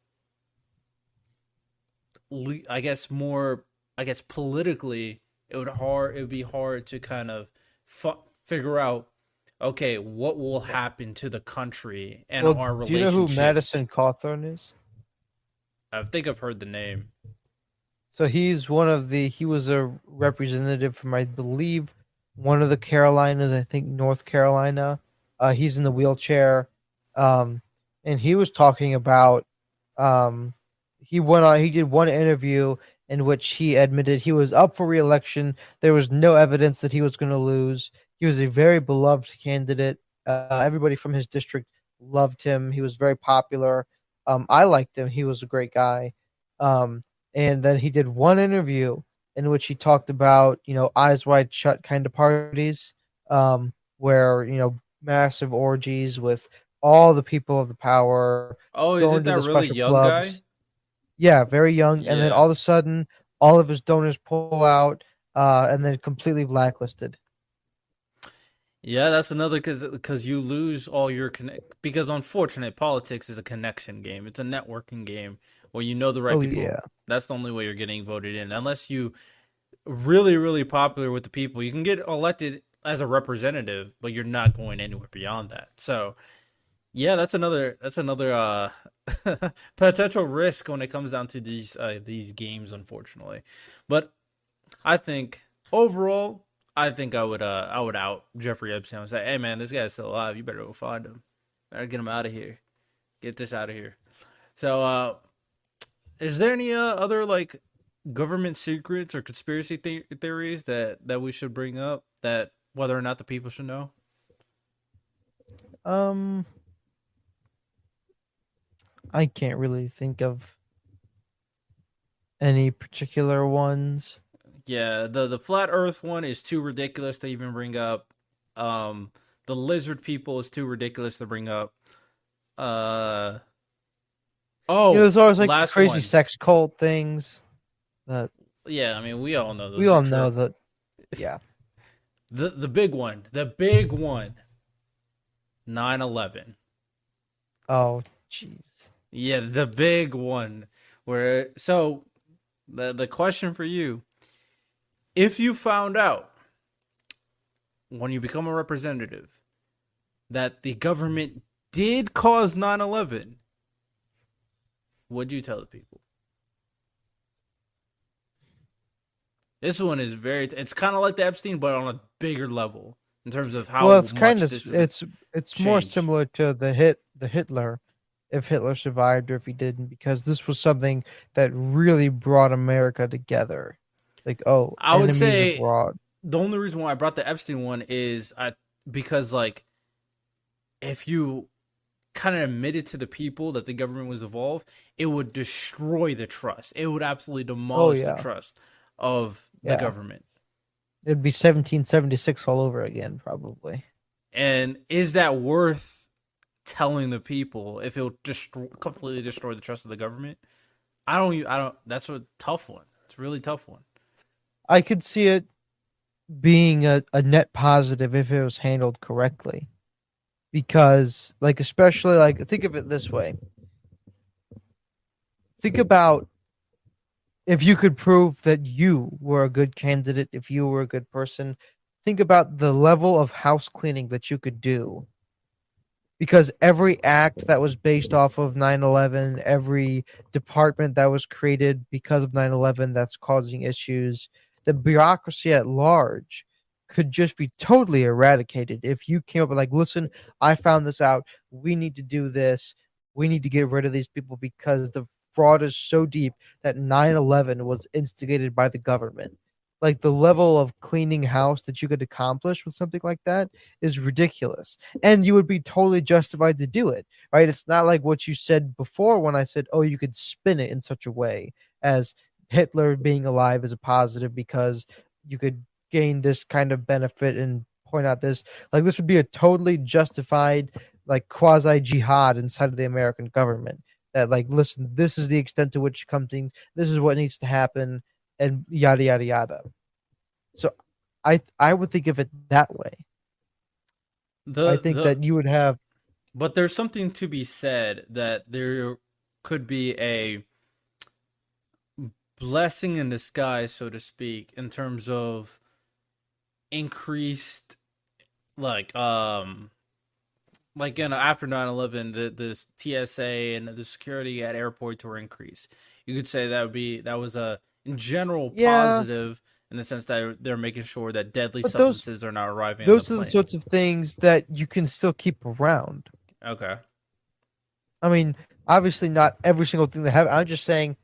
I guess more, I guess politically, it would be hard to kind of figure out, okay, what will happen to the country and Well, our do you know who relationships. Madison Cawthorn is? I think I've heard the name. So he was a representative from, I believe, one of the Carolinas, I think North Carolina. He's in the wheelchair. Um, and he was talking about, um, he did one interview in which he admitted he was up for reelection. There was no evidence that he was going to lose. He was a very beloved candidate. Everybody from his district loved him. He was very popular. I liked him. He was a great guy. Um, and then he did one interview in which he talked about eyes wide shut kind of parties, where massive orgies with all the people of the power Oh, is going it to that the really special young guy? clubs. Yeah, very young, and then Yeah. all of a sudden all of his donors pull out, and then completely blacklisted. Yeah, that's another because you lose all your connect because unfortunate politics is a connection game. It's a networking game where you know the right Oh people. yeah. That's the only way you're getting voted in. Unless you really popular with the people, you can get elected as a representative, but you're not going anywhere beyond that. So yeah, that's another potential risk when it comes down to these games, unfortunately. But I think overall, I think I would out Jeffrey Epstein and say, hey man, this guy's still alive. You better go find him. Better get him out of here. Get this out of here. So is there any other like government secrets or conspiracy theories that we should bring up that whether or not the people should know? Um, I can't really think of any particular ones. Yeah, the flat Earth one is too ridiculous to even bring up. Um, the lizard people is too ridiculous to bring up. Uh There's oh, always like the last crazy one. sex cult things that Yeah, I mean we all know we those are all know true. that. Yeah. The big one, 9/11. Oh, jeez. Yeah, the big one. Where so the question for you, if you found out when you become a representative that the government did cause 9/11, what'd you tell the people? This one is it's kind of like the Epstein, but on a bigger level in terms of Well, how it's kind much of this is a it's more change. similar to the Hitler, if Hitler survived or if he didn't, because this was something that really brought America together. It's like, oh, I would enemies say abroad. the only reason why I brought the Epstein one is because like if you kind of admitted to the people that the government was involved, it would destroy the trust. It would absolutely Oh demolish the yeah, trust of the yeah. government. It'd be 1776 all over again, probably. And is that worth telling the people if it'll completely destroy the trust of the government? I don't. That's a tough one. It's a really tough one. I could see it being a net positive if it was handled correctly. Because, like, especially, like, think of it this way. Think about if you could prove that you were a good candidate, if you were a good person, think about the level of house cleaning that you could do. Because every act that was based off of 9/11, every department that was created because of 9/11 that's causing issues, the bureaucracy at large could just be totally eradicated if you came up with, like, listen, I found this out. We need to do this. We need to get rid of these people because the fraud is so deep that 9/11 was instigated by the government. Like, the level of cleaning house that you could accomplish with something like that is ridiculous, and you would be totally justified to do it, right? It's not like what you said before when I said, oh, you could spin it in such a way as Hitler being alive is a positive because you could gain this kind of benefit and point out this. Like, this would be a totally justified, like, quasi jihad inside of the American government. That, like, listen, this is the extent to which something, this is what needs to happen, and yada yada yada. So, I would think of it that way. I think The that you would have. But there's something to be said that there could be a blessing in disguise, so to speak, in terms of increased like after 9/11 the TSA and the security at airports were increased. You could say that was a in general Yeah, positive in the sense that they're making sure that deadly but those substances are not arriving on the those are the plane. sorts of things that you can still keep around. Okay. I mean, obviously not every single thing that happened. I'm just saying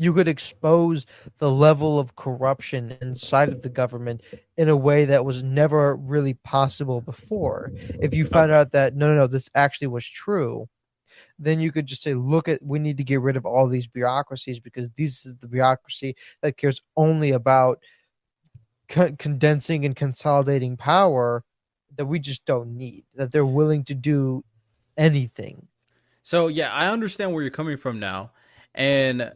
you could expose the level of corruption inside of the government in a way that was never really possible before. If you found Okay. out that no, this actually was true, then you could just say, look at, we need to get rid of all these bureaucracies because this is the bureaucracy that cares only about condensing and consolidating power that we just don't need, that they're willing to do anything. So yeah, I understand where you're coming from now, and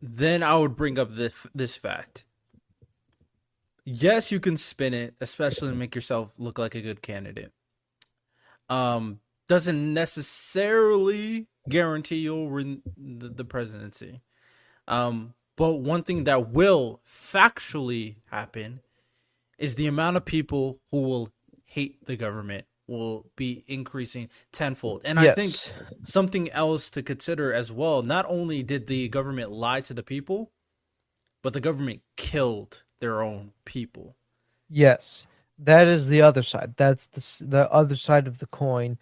then I would bring up this fact. Yes, you can spin it, especially to make yourself look like a good candidate. Doesn't necessarily guarantee you'll win the presidency. But one thing that will factually happen is the amount of people who will hate the government will be increasing tenfold. And I think Yes. something else to consider as well, not only did the government lie to the people, but the government killed their own people. Yes. That is the other side. That's the other side of the coin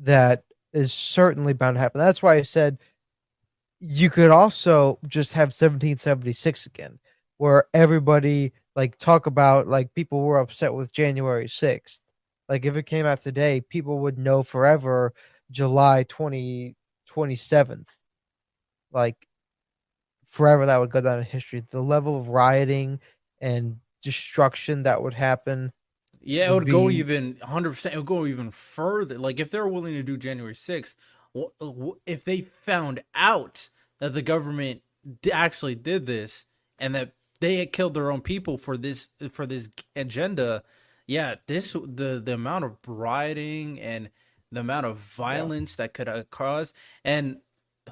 that is certainly bound to happen. That's why I said you could also just have 1776 again, where everybody, like, talk about, like, people were upset with January 6th. Like, if it came out today, people would know forever July 27th. Like, forever that would go down in history. The level of rioting and destruction that would happen Yeah, it would would go be. even 100%. It would go even further. Like if they're willing to do January 6th, if they found out that the government actually did this and that they had killed their own people for this agenda, yeah, the amount of rioting and the amount of Yeah. violence that could cause, and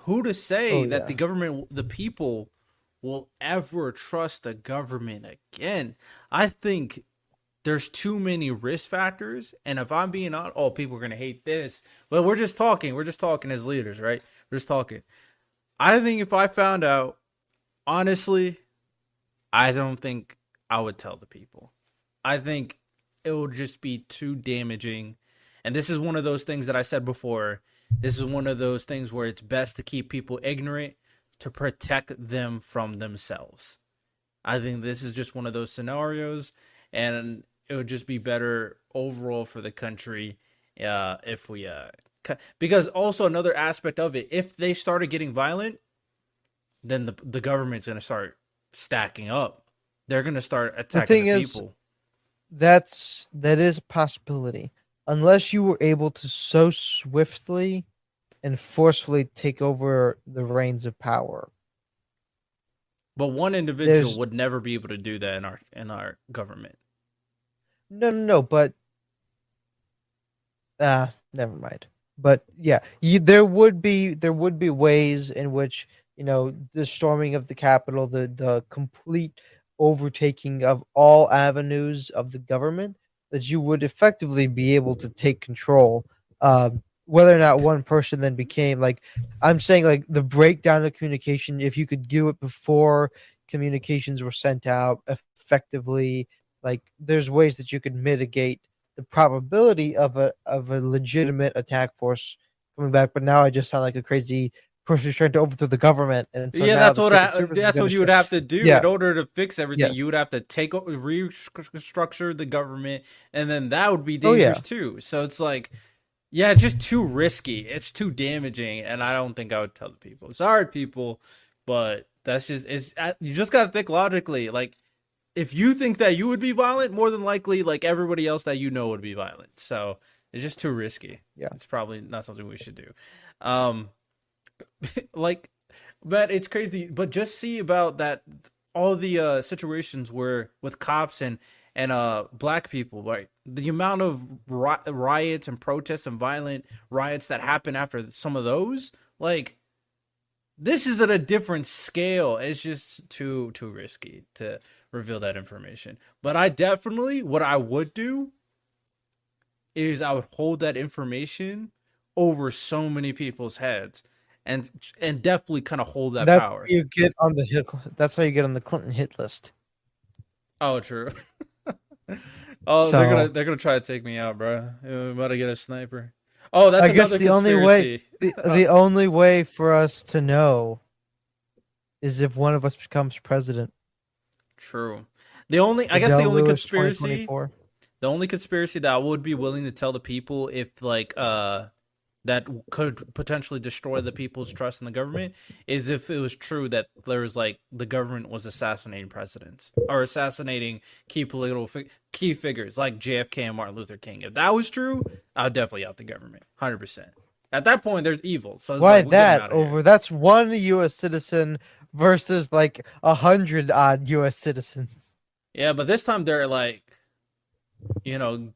who to say Oh that the yeah. government, the people, will ever trust the government again? I think there's too many risk factors. And if I'm being honest, oh, people are gonna hate this. But we're just talking. We're just talking as leaders, right? We're just talking. I think if I found out, honestly, I don't think I would tell the people. I think it would just be too damaging. And this is one of those things that I said before. This is one of those things where it's best to keep people ignorant to protect them from themselves. I think this is just one of those scenarios, and it would just be better overall for the country if we because also another aspect of it, if they started getting violent, then the government's gonna start stacking up. They're gonna start The attacking the thing is, people. that is a possibility. Unless you were able to so swiftly and forcefully take over the reins of power. But one individual There's would never be able to do that in our government. no, but never mind. But yeah, there would be ways in which the storming of the Capitol, the complete overtaking of all avenues of the government, that you would effectively be able to take control. Whether or not one person then became like, I'm saying like the breakdown of communication, if you could do it before communications were sent out effectively, like there's ways that you could mitigate the probability of a legitimate attack force coming back. But now I just sound like a crazy person who's trying to overthrow the government, and so Yeah, now the Secret Service is that's going what to you would start. have to do in Yeah. order to fix everything. Yes. You would have to take over, restructure the government, and then that would be Oh yeah. dangerous too. So it's like, yeah, it's just too risky. It's too damaging, and I don't think I would tell the people. Sorry, people, but that's just it's. You just gotta think logically. Like, if you think that you would be violent, more than likely, like everybody else that you know would be violent. So it's just too risky. Yeah. It's probably not something we should do. Um, like, but it's crazy. But just see about that, all the situations where with cops and black people, right? The amount of riots and protests and violent riots that happen after some of those, like, this is at a different scale. It's just too risky to reveal that information. But I definitely, what I would do is I would hold that information over so many people's heads, and definitely kind of hold that That's power. how you get on the hit. That's how you get on the Clinton hit list. Oh, true. Oh, So they're gonna try to take me out, bro. I'm about to get a sniper. Oh, that's I guess another conspiracy. the only way for us to know is if one of us becomes president. True. The only, I guess, Fidel Lewis, 2024. the only conspiracy that I would be willing to tell the people, if like that could potentially destroy the people's trust in the government, is if it was true that there was like the government was assassinating presidents or assassinating key figures like JFK and Martin Luther King. If that was true, I would definitely out the government, 100%. At that point, there's evil, so it's Why like, we'll get 'em that out of here. over? That's one U.S. citizen versus like 100 odd U.S. citizens. Yeah, but this time they're like, you know,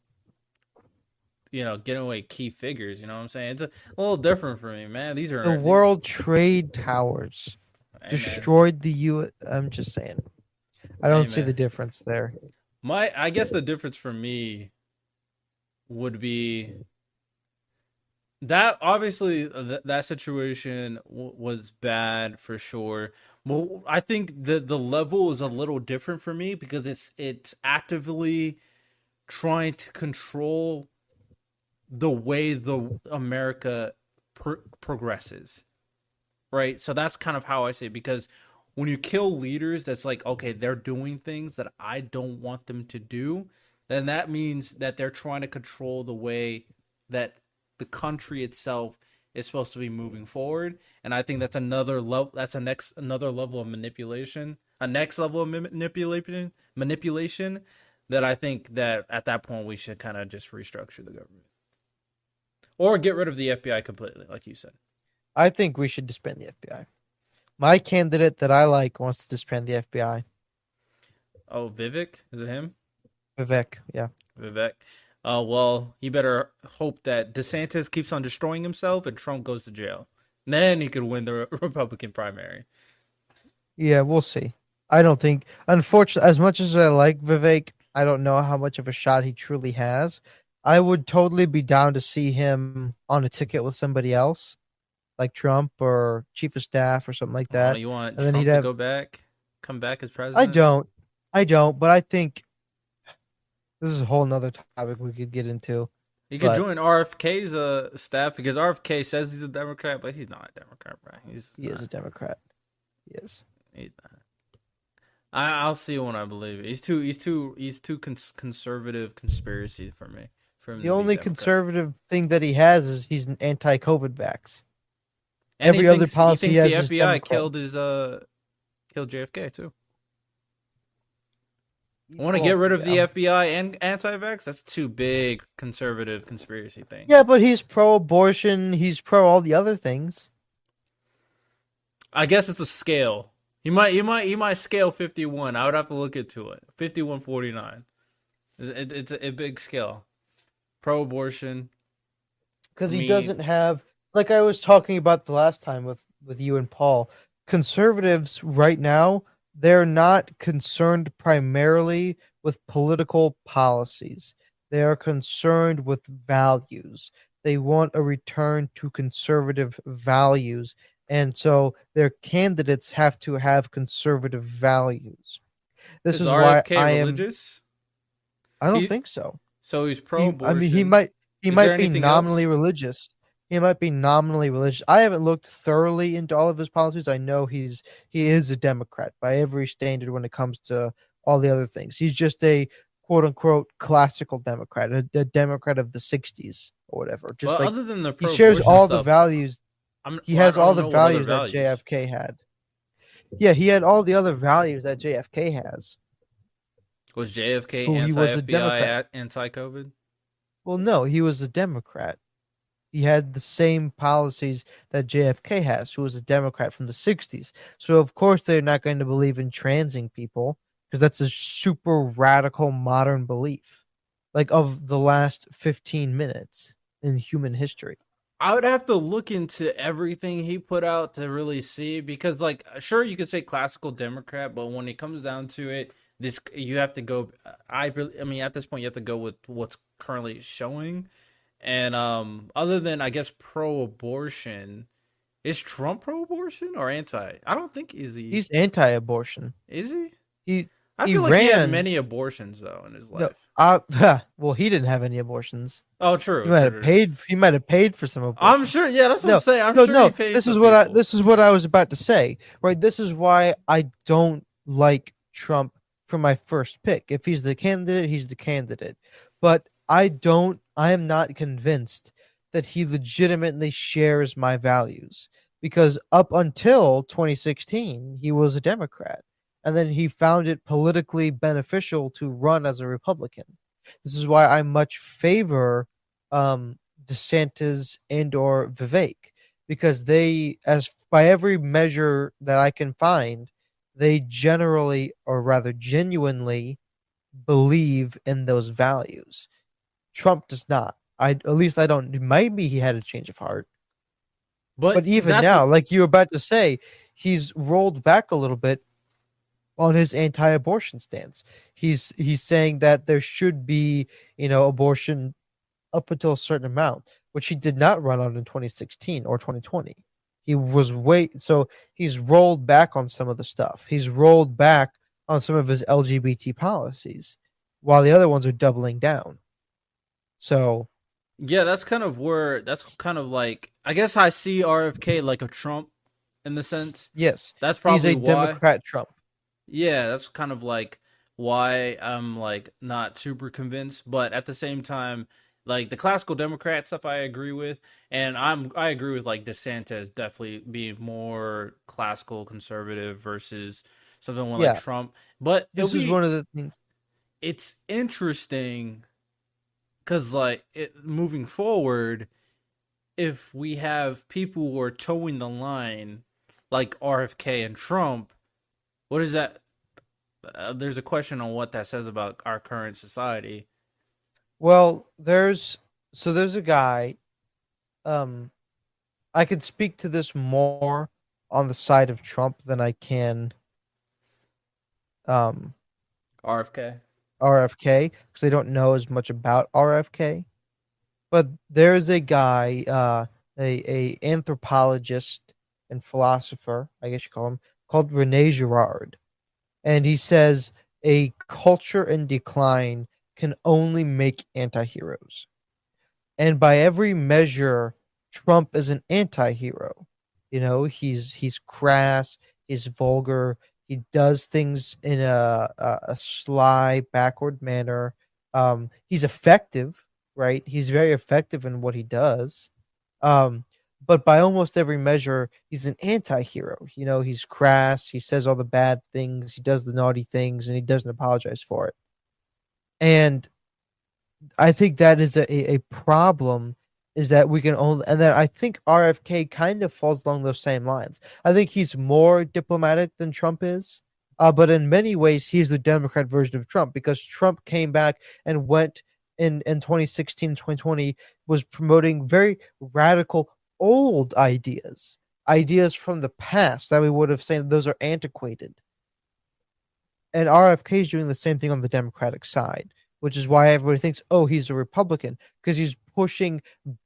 getting away key figures. You know what I'm saying? It's a little different for me, man. These The are, World Trade Towers hey man, destroyed the U. I'm just saying. I hey don't see the man. difference there. I guess the difference for me would be that obviously that situation was bad for sure. Well, I think the level is a little different for me because it's actively trying to control the way the America progresses, right? So that's kind of how I say it, because when you kill leaders, that's like, okay, they're doing things that I don't want them to do, then that means that they're trying to control the way that the country itself is supposed to be moving forward. And I think that's another level. That's another level of manipulation a next level of manipulation that I think that at that point we should kind of just restructure the government or get rid of the FBI completely, like you said. I think we should disband the FBI. My candidate that I like wants to disband the FBI. Oh, Vivek, is it him? Vivek, yeah. Vivek. Well, you better hope that DeSantis keeps on destroying himself and Trump goes to jail. Then he could win the Republican primary. Yeah, we'll see. I don't think, unfortunately, as much as I like Vivek, I don't know how much of a shot he truly has. I would totally be down to see him on a ticket with somebody else, like Trump or chief of staff or something like Oh, that. you want And then Trump he'd to have. go back, come back as I president? don't. I don't, but I think this is a whole nother topic we could get into. He could But join RFK's staff because RFK says he's a Democrat, but he's not a Democrat, bro. He's he is not. a Democrat. He is. He's not. I'll see when I believe it. He's too conservative conspiracy for me. For him The to be only Democrat. conservative thing that he has is he's an anti-COVID vax. And Every other policy he he thinks has the is FBI Democrat. killed JFK too. He's Want to well, get rid of the yeah. FBI and anti-vax? That's two big conservative conspiracy things. Yeah, but he's pro-abortion. He's pro all the other things. I guess it's a scale. He might scale 51. I would have to look into it. 51-49. It's a big scale. Pro-abortion. Because he Me. doesn't have, like I was talking about the last time with you and Paul, conservatives right now, they're not concerned primarily with political policies. They are concerned with values. They want a return to conservative values. And so their candidates have to have conservative values. This is why RFK religious? I don't He- think so. So he's I pro-abortion. mean, he Is might there be anything nominally else? religious. He might be nominally religious. I haven't looked thoroughly into all of his policies. I know he is a Democrat by every standard when it comes to all the other things. He's just a quote unquote classical Democrat, a Democrat of the '60s or whatever. Just Well, like other than the he shares pro-abortion all the stuff, values. He has I all don't the know what other values that values. JFK had. Yeah, he had all the other values that JFK has. Was JFK Who he was a anti-FBI, Democrat. anti-COVID? Well, no, he was a Democrat. He had the same policies that JFK has, who was a Democrat from the 60s. So, of course, they're not going to believe in transing people because that's a super radical modern belief, like of the last 15 minutes in human history. I would have to look into everything he put out to really see because, like, sure you could say classical Democrat, but when it comes down to it, this you have to go. I mean, at this point, you have to go with what's currently showing, and other than I guess pro-abortion, is Trump pro-abortion or anti? I don't think he He's anti-abortion. is he. He I he feel like he had ran. many abortions though in his No, life. well, he didn't have any abortions. Oh, true. He might true, have true. paid. He might have paid for some abortions. I'm sure. Yeah, that's what No, I'm saying. I'm no, sure no. he paid This is some what people. this is what I was about to say. Right. This is why I don't like Trump for my first pick. If he's the candidate, he's the candidate. But I am not convinced that he legitimately shares my values because up until 2016, he was a Democrat, and then he found it politically beneficial to run as a Republican. This is why I much favor DeSantis and or Vivek because they, as by every measure that I can find, they generally or rather genuinely believe in those values. Trump does not. At least I don't. Maybe he had a change of heart, but even that's now, like you were about to say, he's rolled back a little bit on his anti-abortion stance. He's saying that there should be, abortion up until a certain amount, which he did not run on in 2016 or 2020. So he's rolled back on some of the stuff. He's rolled back on some of his LGBT policies, while the other ones are doubling down. So Yeah, that's kind of like I guess I see RFK like a Trump in the sense. yes, That's he's probably a why. Democrat Trump. Yeah, that's kind of like why I'm like not super convinced, but at the same time, like the classical Democrat stuff I agree with, and I agree with like DeSantis definitely being more classical conservative versus something like Yeah, Trump. But this is one of the things. it's interesting because moving forward, if we have people who are towing the line, like RFK and Trump, what is that? There's a question on what that says about our current society. Well, there's a guy. Um, I could speak to this more on the side of Trump than I can um RFK. RFK because I don't know as much about RFK. But there's a guy, a anthropologist and philosopher, I guess you call him, called Rene Girard, and he says a culture in decline can only make anti-heroes. And by every measure, Trump is an anti-hero. He's crass, he's vulgar, he does things in a sly, backward manner. He's effective, right? He's very effective in what he does. Um, but by almost every measure, he's an anti-hero. He's crass, he says all the bad things, he does the naughty things, and he doesn't apologize for it. And I think that is a problem, is that we can only, and then I think RFK kind of falls along those same lines. I think he's more diplomatic than Trump is, but in many ways he's the Democrat version of Trump, because Trump came back and went in 2016, 2020, was promoting very radical old ideas from the past that we would have said those are antiquated. And RFK is doing the same thing on the Democratic side, which is why everybody thinks, oh, he's a Republican, because he's pushing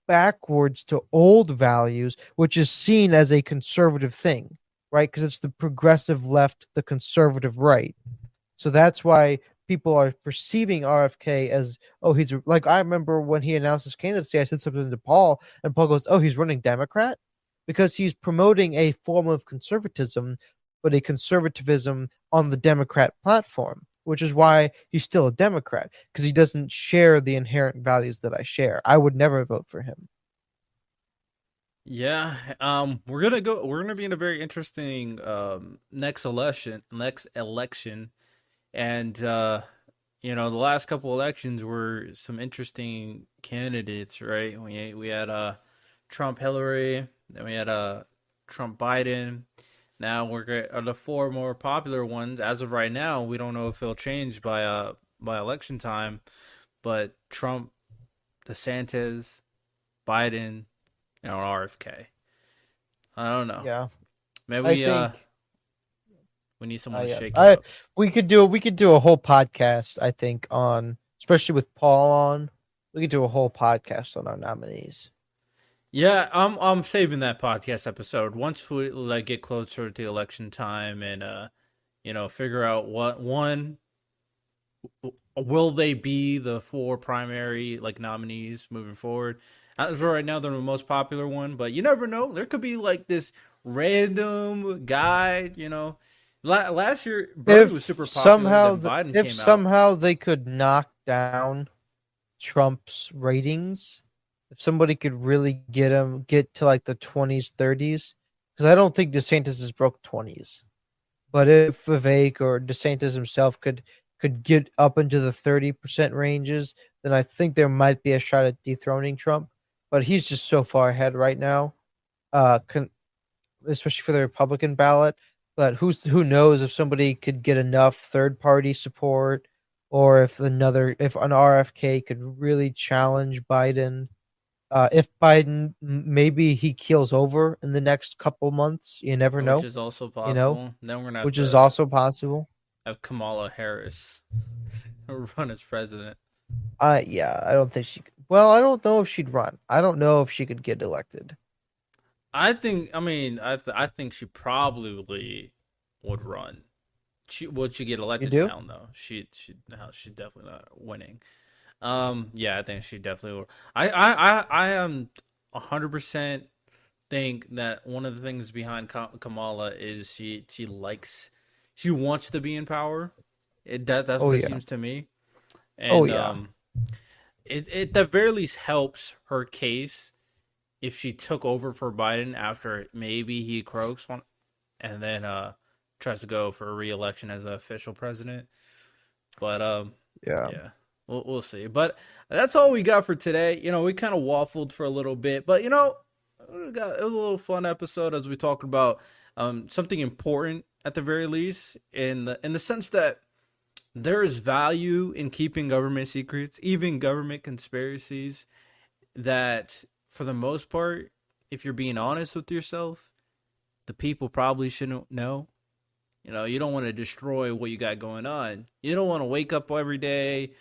backwards to old values, which is seen as a conservative thing, right? Because it's the progressive left, the conservative right. So that's why people are perceiving RFK as, oh, he's like, I remember when he announced his candidacy, I said something to Paul, and Paul goes, oh, he's running Democrat, because he's promoting a form of conservatism, but a conservatism on the Democrat platform, which is why he's still a Democrat, because he doesn't share the inherent values that I share. I would never vote for him. Yeah, we're gonna be in a very interesting next election, and the last couple elections were some interesting candidates, right? We had Trump Hillary, then we had Trump Biden. Now are the four more popular ones as of right now. We don't know if it'll change by election time, but Trump, DeSantis, Biden, and RFK. I don't know. Yeah, Maybe I think. we need someone to Yeah, shake it I up. we could do a whole podcast. I think on, especially with Paul on, we could do a whole podcast on our nominees. Yeah, I'm saving that podcast episode once we get closer to election time and figure out what one will they be the four primary nominees moving forward. As for right now, they're the most popular one, but you never know. There could be this random guy. Last year Bernie was super popular. Then Biden If came out. somehow they could knock down Trump's ratings, if somebody could really get to like the 20s, 30s, because I don't think DeSantis has broke 20s. But if Vivek or DeSantis himself could get up into the 30% ranges, then I think there might be a shot at dethroning Trump. But he's just so far ahead right now, uh, con- especially for the Republican ballot. But who knows if somebody could get enough third party support, or if an RFK could really challenge Biden. If Biden, maybe he keels over in the next couple months, you never Which know. is also You know, possible. Then we're gonna have which is to also possible. have Kamala Harris run as president. Yeah, I don't think she. Well, I don't know if she'd run. I don't know if she could get elected. I think. I mean, I think she probably would run. Would she get You elected? do? Hell no. No, she's definitely not winning. Yeah, I think she definitely will. I am 100% think that one of the things behind Kamala is she wants to be in power. That's Oh what it yeah. seems to me, Oh and yeah. it at the very least helps her case if she took over for Biden after maybe he croaks one, and then tries to go for a re-election as an official president. But Yeah. yeah, we'll see. But that's all we got for today. You know, we kind of waffled for a little bit, but you know, it was a little fun episode as we talked about something important at the very least, in the sense that there is value in keeping government secrets, even government conspiracies. That for the most part, if you're being honest with yourself, the people probably shouldn't know. You know, you don't want to destroy what you got going on. You don't want to wake up every day,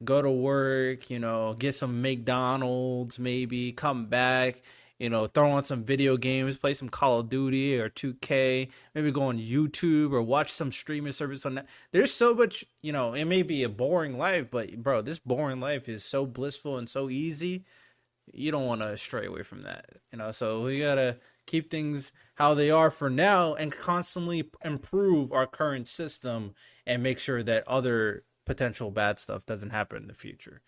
go to work, you know, get some McDonald's, maybe come back, you know, throw on some video games, play some Call of Duty or 2K, maybe go on YouTube or watch some streaming service on that. There's so much, you know, it may be a boring life, but bro, this boring life is so blissful and so easy. You don't want to stray away from that, you know. So we gotta keep things how they are for now and constantly improve our current system and make sure that other potential bad stuff doesn't happen in the future.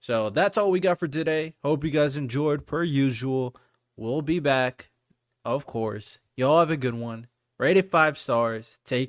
So that's all we got for today. Hope you guys enjoyed per usual. We'll be back, of course. Y'all have a good one. Rate it 5 stars. Take